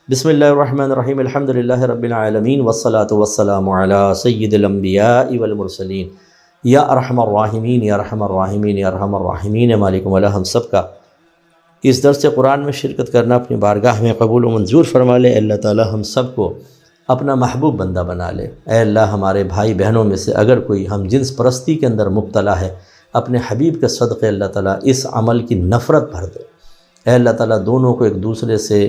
B: بسم اللہ الرحمن الرحیم، الحمد للہ رب العالمین، والصلاة والسلام علی سید الانبیاء والمرسلین، یا ارحم الراحمین یا ارحم الراحمین یا ارحم الراحمین۔ مالک مولا ہم سب کا اس درس قرآن میں شرکت کرنا اپنی بارگاہ میں قبول و منظور فرما لے۔ اللہ تعالی ہم سب کو اپنا محبوب بندہ بنا لے۔ اے اللہ ہمارے بھائی بہنوں میں سے اگر کوئی ہم جنس پرستی کے اندر مبتلا ہے، اپنے حبیب کے صدقے اللہ تعالیٰ اس عمل کی نفرت بھر دے۔ اے اللہ تعالیٰ دونوں کو ایک دوسرے سے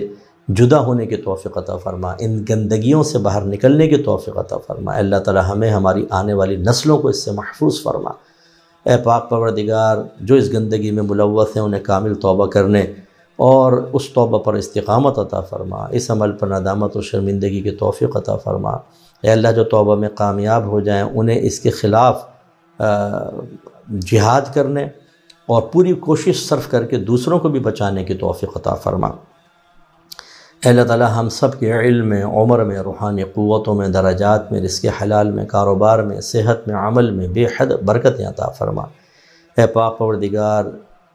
B: جدا ہونے کی توفیق عطا فرما، ان گندگیوں سے باہر نکلنے کی توفیق عطا فرما۔ اے اللہ تعالیٰ ہمیں ہماری آنے والی نسلوں کو اس سے محفوظ فرما۔ اے پاک پروردگار جو اس گندگی میں ملوث ہیں انہیں کامل توبہ کرنے اور اس توبہ پر استقامت عطا فرما، اس عمل پر ندامت و شرمندگی کی توفیق عطا فرما۔ اے اللہ جو توبہ میں کامیاب ہو جائیں انہیں اس کے خلاف جہاد کرنے اور پوری کوشش صرف کر کے دوسروں کو بھی بچانے کی توفیق عطا فرما۔ اے اللہ تعالی ہم سب کے علم میں، عمر میں، روحانی قوتوں میں، درجات میں، رزق حلال میں، کاروبار میں، صحت میں، عمل میں بے حد برکتیں عطا فرما۔ اے پاک پروردگار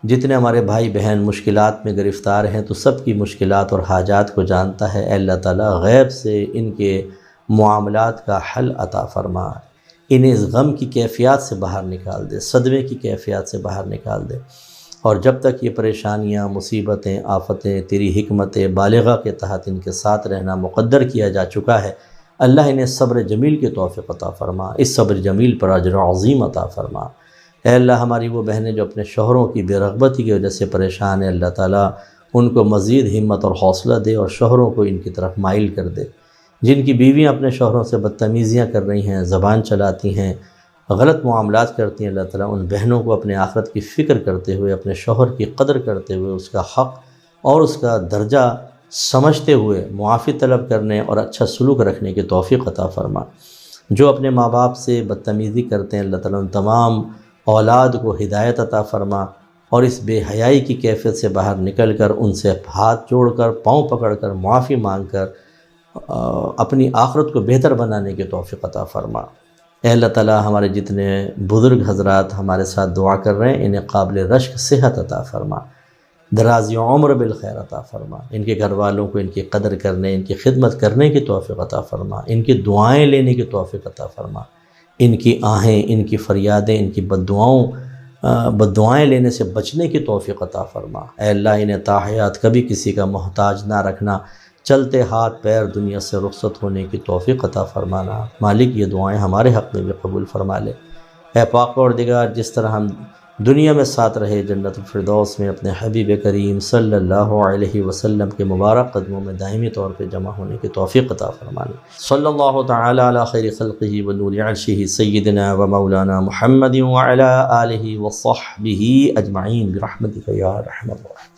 B: جتنے ہمارے بھائی بہن مشکلات میں گرفتار ہیں تو سب کی مشکلات اور حاجات کو جانتا ہے۔ اے اللہ تعالیٰ غیب سے ان کے معاملات کا حل عطا فرما، انہیں اس غم کی کیفیات سے باہر نکال دے، صدمے کی کیفیات سے باہر نکال دے۔ اور جب تک یہ پریشانیاں، مصیبتیں، آفتیں تیری حکمت بالغہ کے تحت ان کے ساتھ رہنا مقدر کیا جا چکا ہے، اللہ انہیں صبر جمیل کی توفیق عطا فرما، اس صبر جمیل پر اجر عظیم عطا فرما۔ اے اللہ ہماری وہ بہنیں جو اپنے شوہروں کی بے رغبتی کی وجہ سے پریشان ہیں، اللہ تعالیٰ ان کو مزید ہمت اور حوصلہ دے اور شوہروں کو ان کی طرف مائل کر دے۔ جن کی بیویاں اپنے شوہروں سے بدتمیزیاں کر رہی ہیں، زبان چلاتی ہیں، غلط معاملات کرتی ہیں، اللہ تعالیٰ ان بہنوں کو اپنے آخرت کی فکر کرتے ہوئے، اپنے شوہر کی قدر کرتے ہوئے، اس کا حق اور اس کا درجہ سمجھتے ہوئے معافی طلب کرنے اور اچھا سلوک رکھنے کی توفیق عطا فرما۔ جو اپنے ماں باپ سے بدتمیزی کرتے ہیں، اللہ تعالیٰ ان تمام اولاد کو ہدایت عطا فرما اور اس بے حیائی کی کیفیت سے باہر نکل کر ان سے ہاتھ جوڑ کر، پاؤں پکڑ کر، معافی مانگ کر اپنی آخرت کو بہتر بنانے کی توفیق عطا فرما۔ اے اللہ تعالیٰ ہمارے جتنے بزرگ حضرات ہمارے ساتھ دعا کر رہے ہیں انہیں قابل رشک صحت عطا فرما، درازی عمر بالخیر عطا فرما، ان کے گھر والوں کو ان کی قدر کرنے، ان کی خدمت کرنے کی توفیق عطا فرما، ان کی دعائیں لینے کی توفیق عطا فرما، ان کی آہیں، ان کی فریادیں، ان کی بددعائیں لینے سے بچنے کی توفیق عطا فرما۔ اے اللہ انہیں تاحیات کبھی کسی کا محتاج نہ رکھنا، چلتے ہاتھ پیر دنیا سے رخصت ہونے کی توفیق عطا فرمانا۔ مالک یہ دعائیں ہمارے حق میں بھی قبول فرما لے۔ اے پاک پروردگار، جس طرح ہم دنیا میں ساتھ رہے جنت الفردوس میں اپنے حبیب کریم صلی اللہ علیہ وسلم کے مبارک قدموں میں دائمی طور پہ جمع ہونے کی توفیق عطا فرمانے۔ صلی اللہ تعالی علی خیر خلقہ و نور عرشہ سیدنا و مولانا محمد وعلی آلہ وصحبہ اجمعین برحمتک یا ارحم الراحمین۔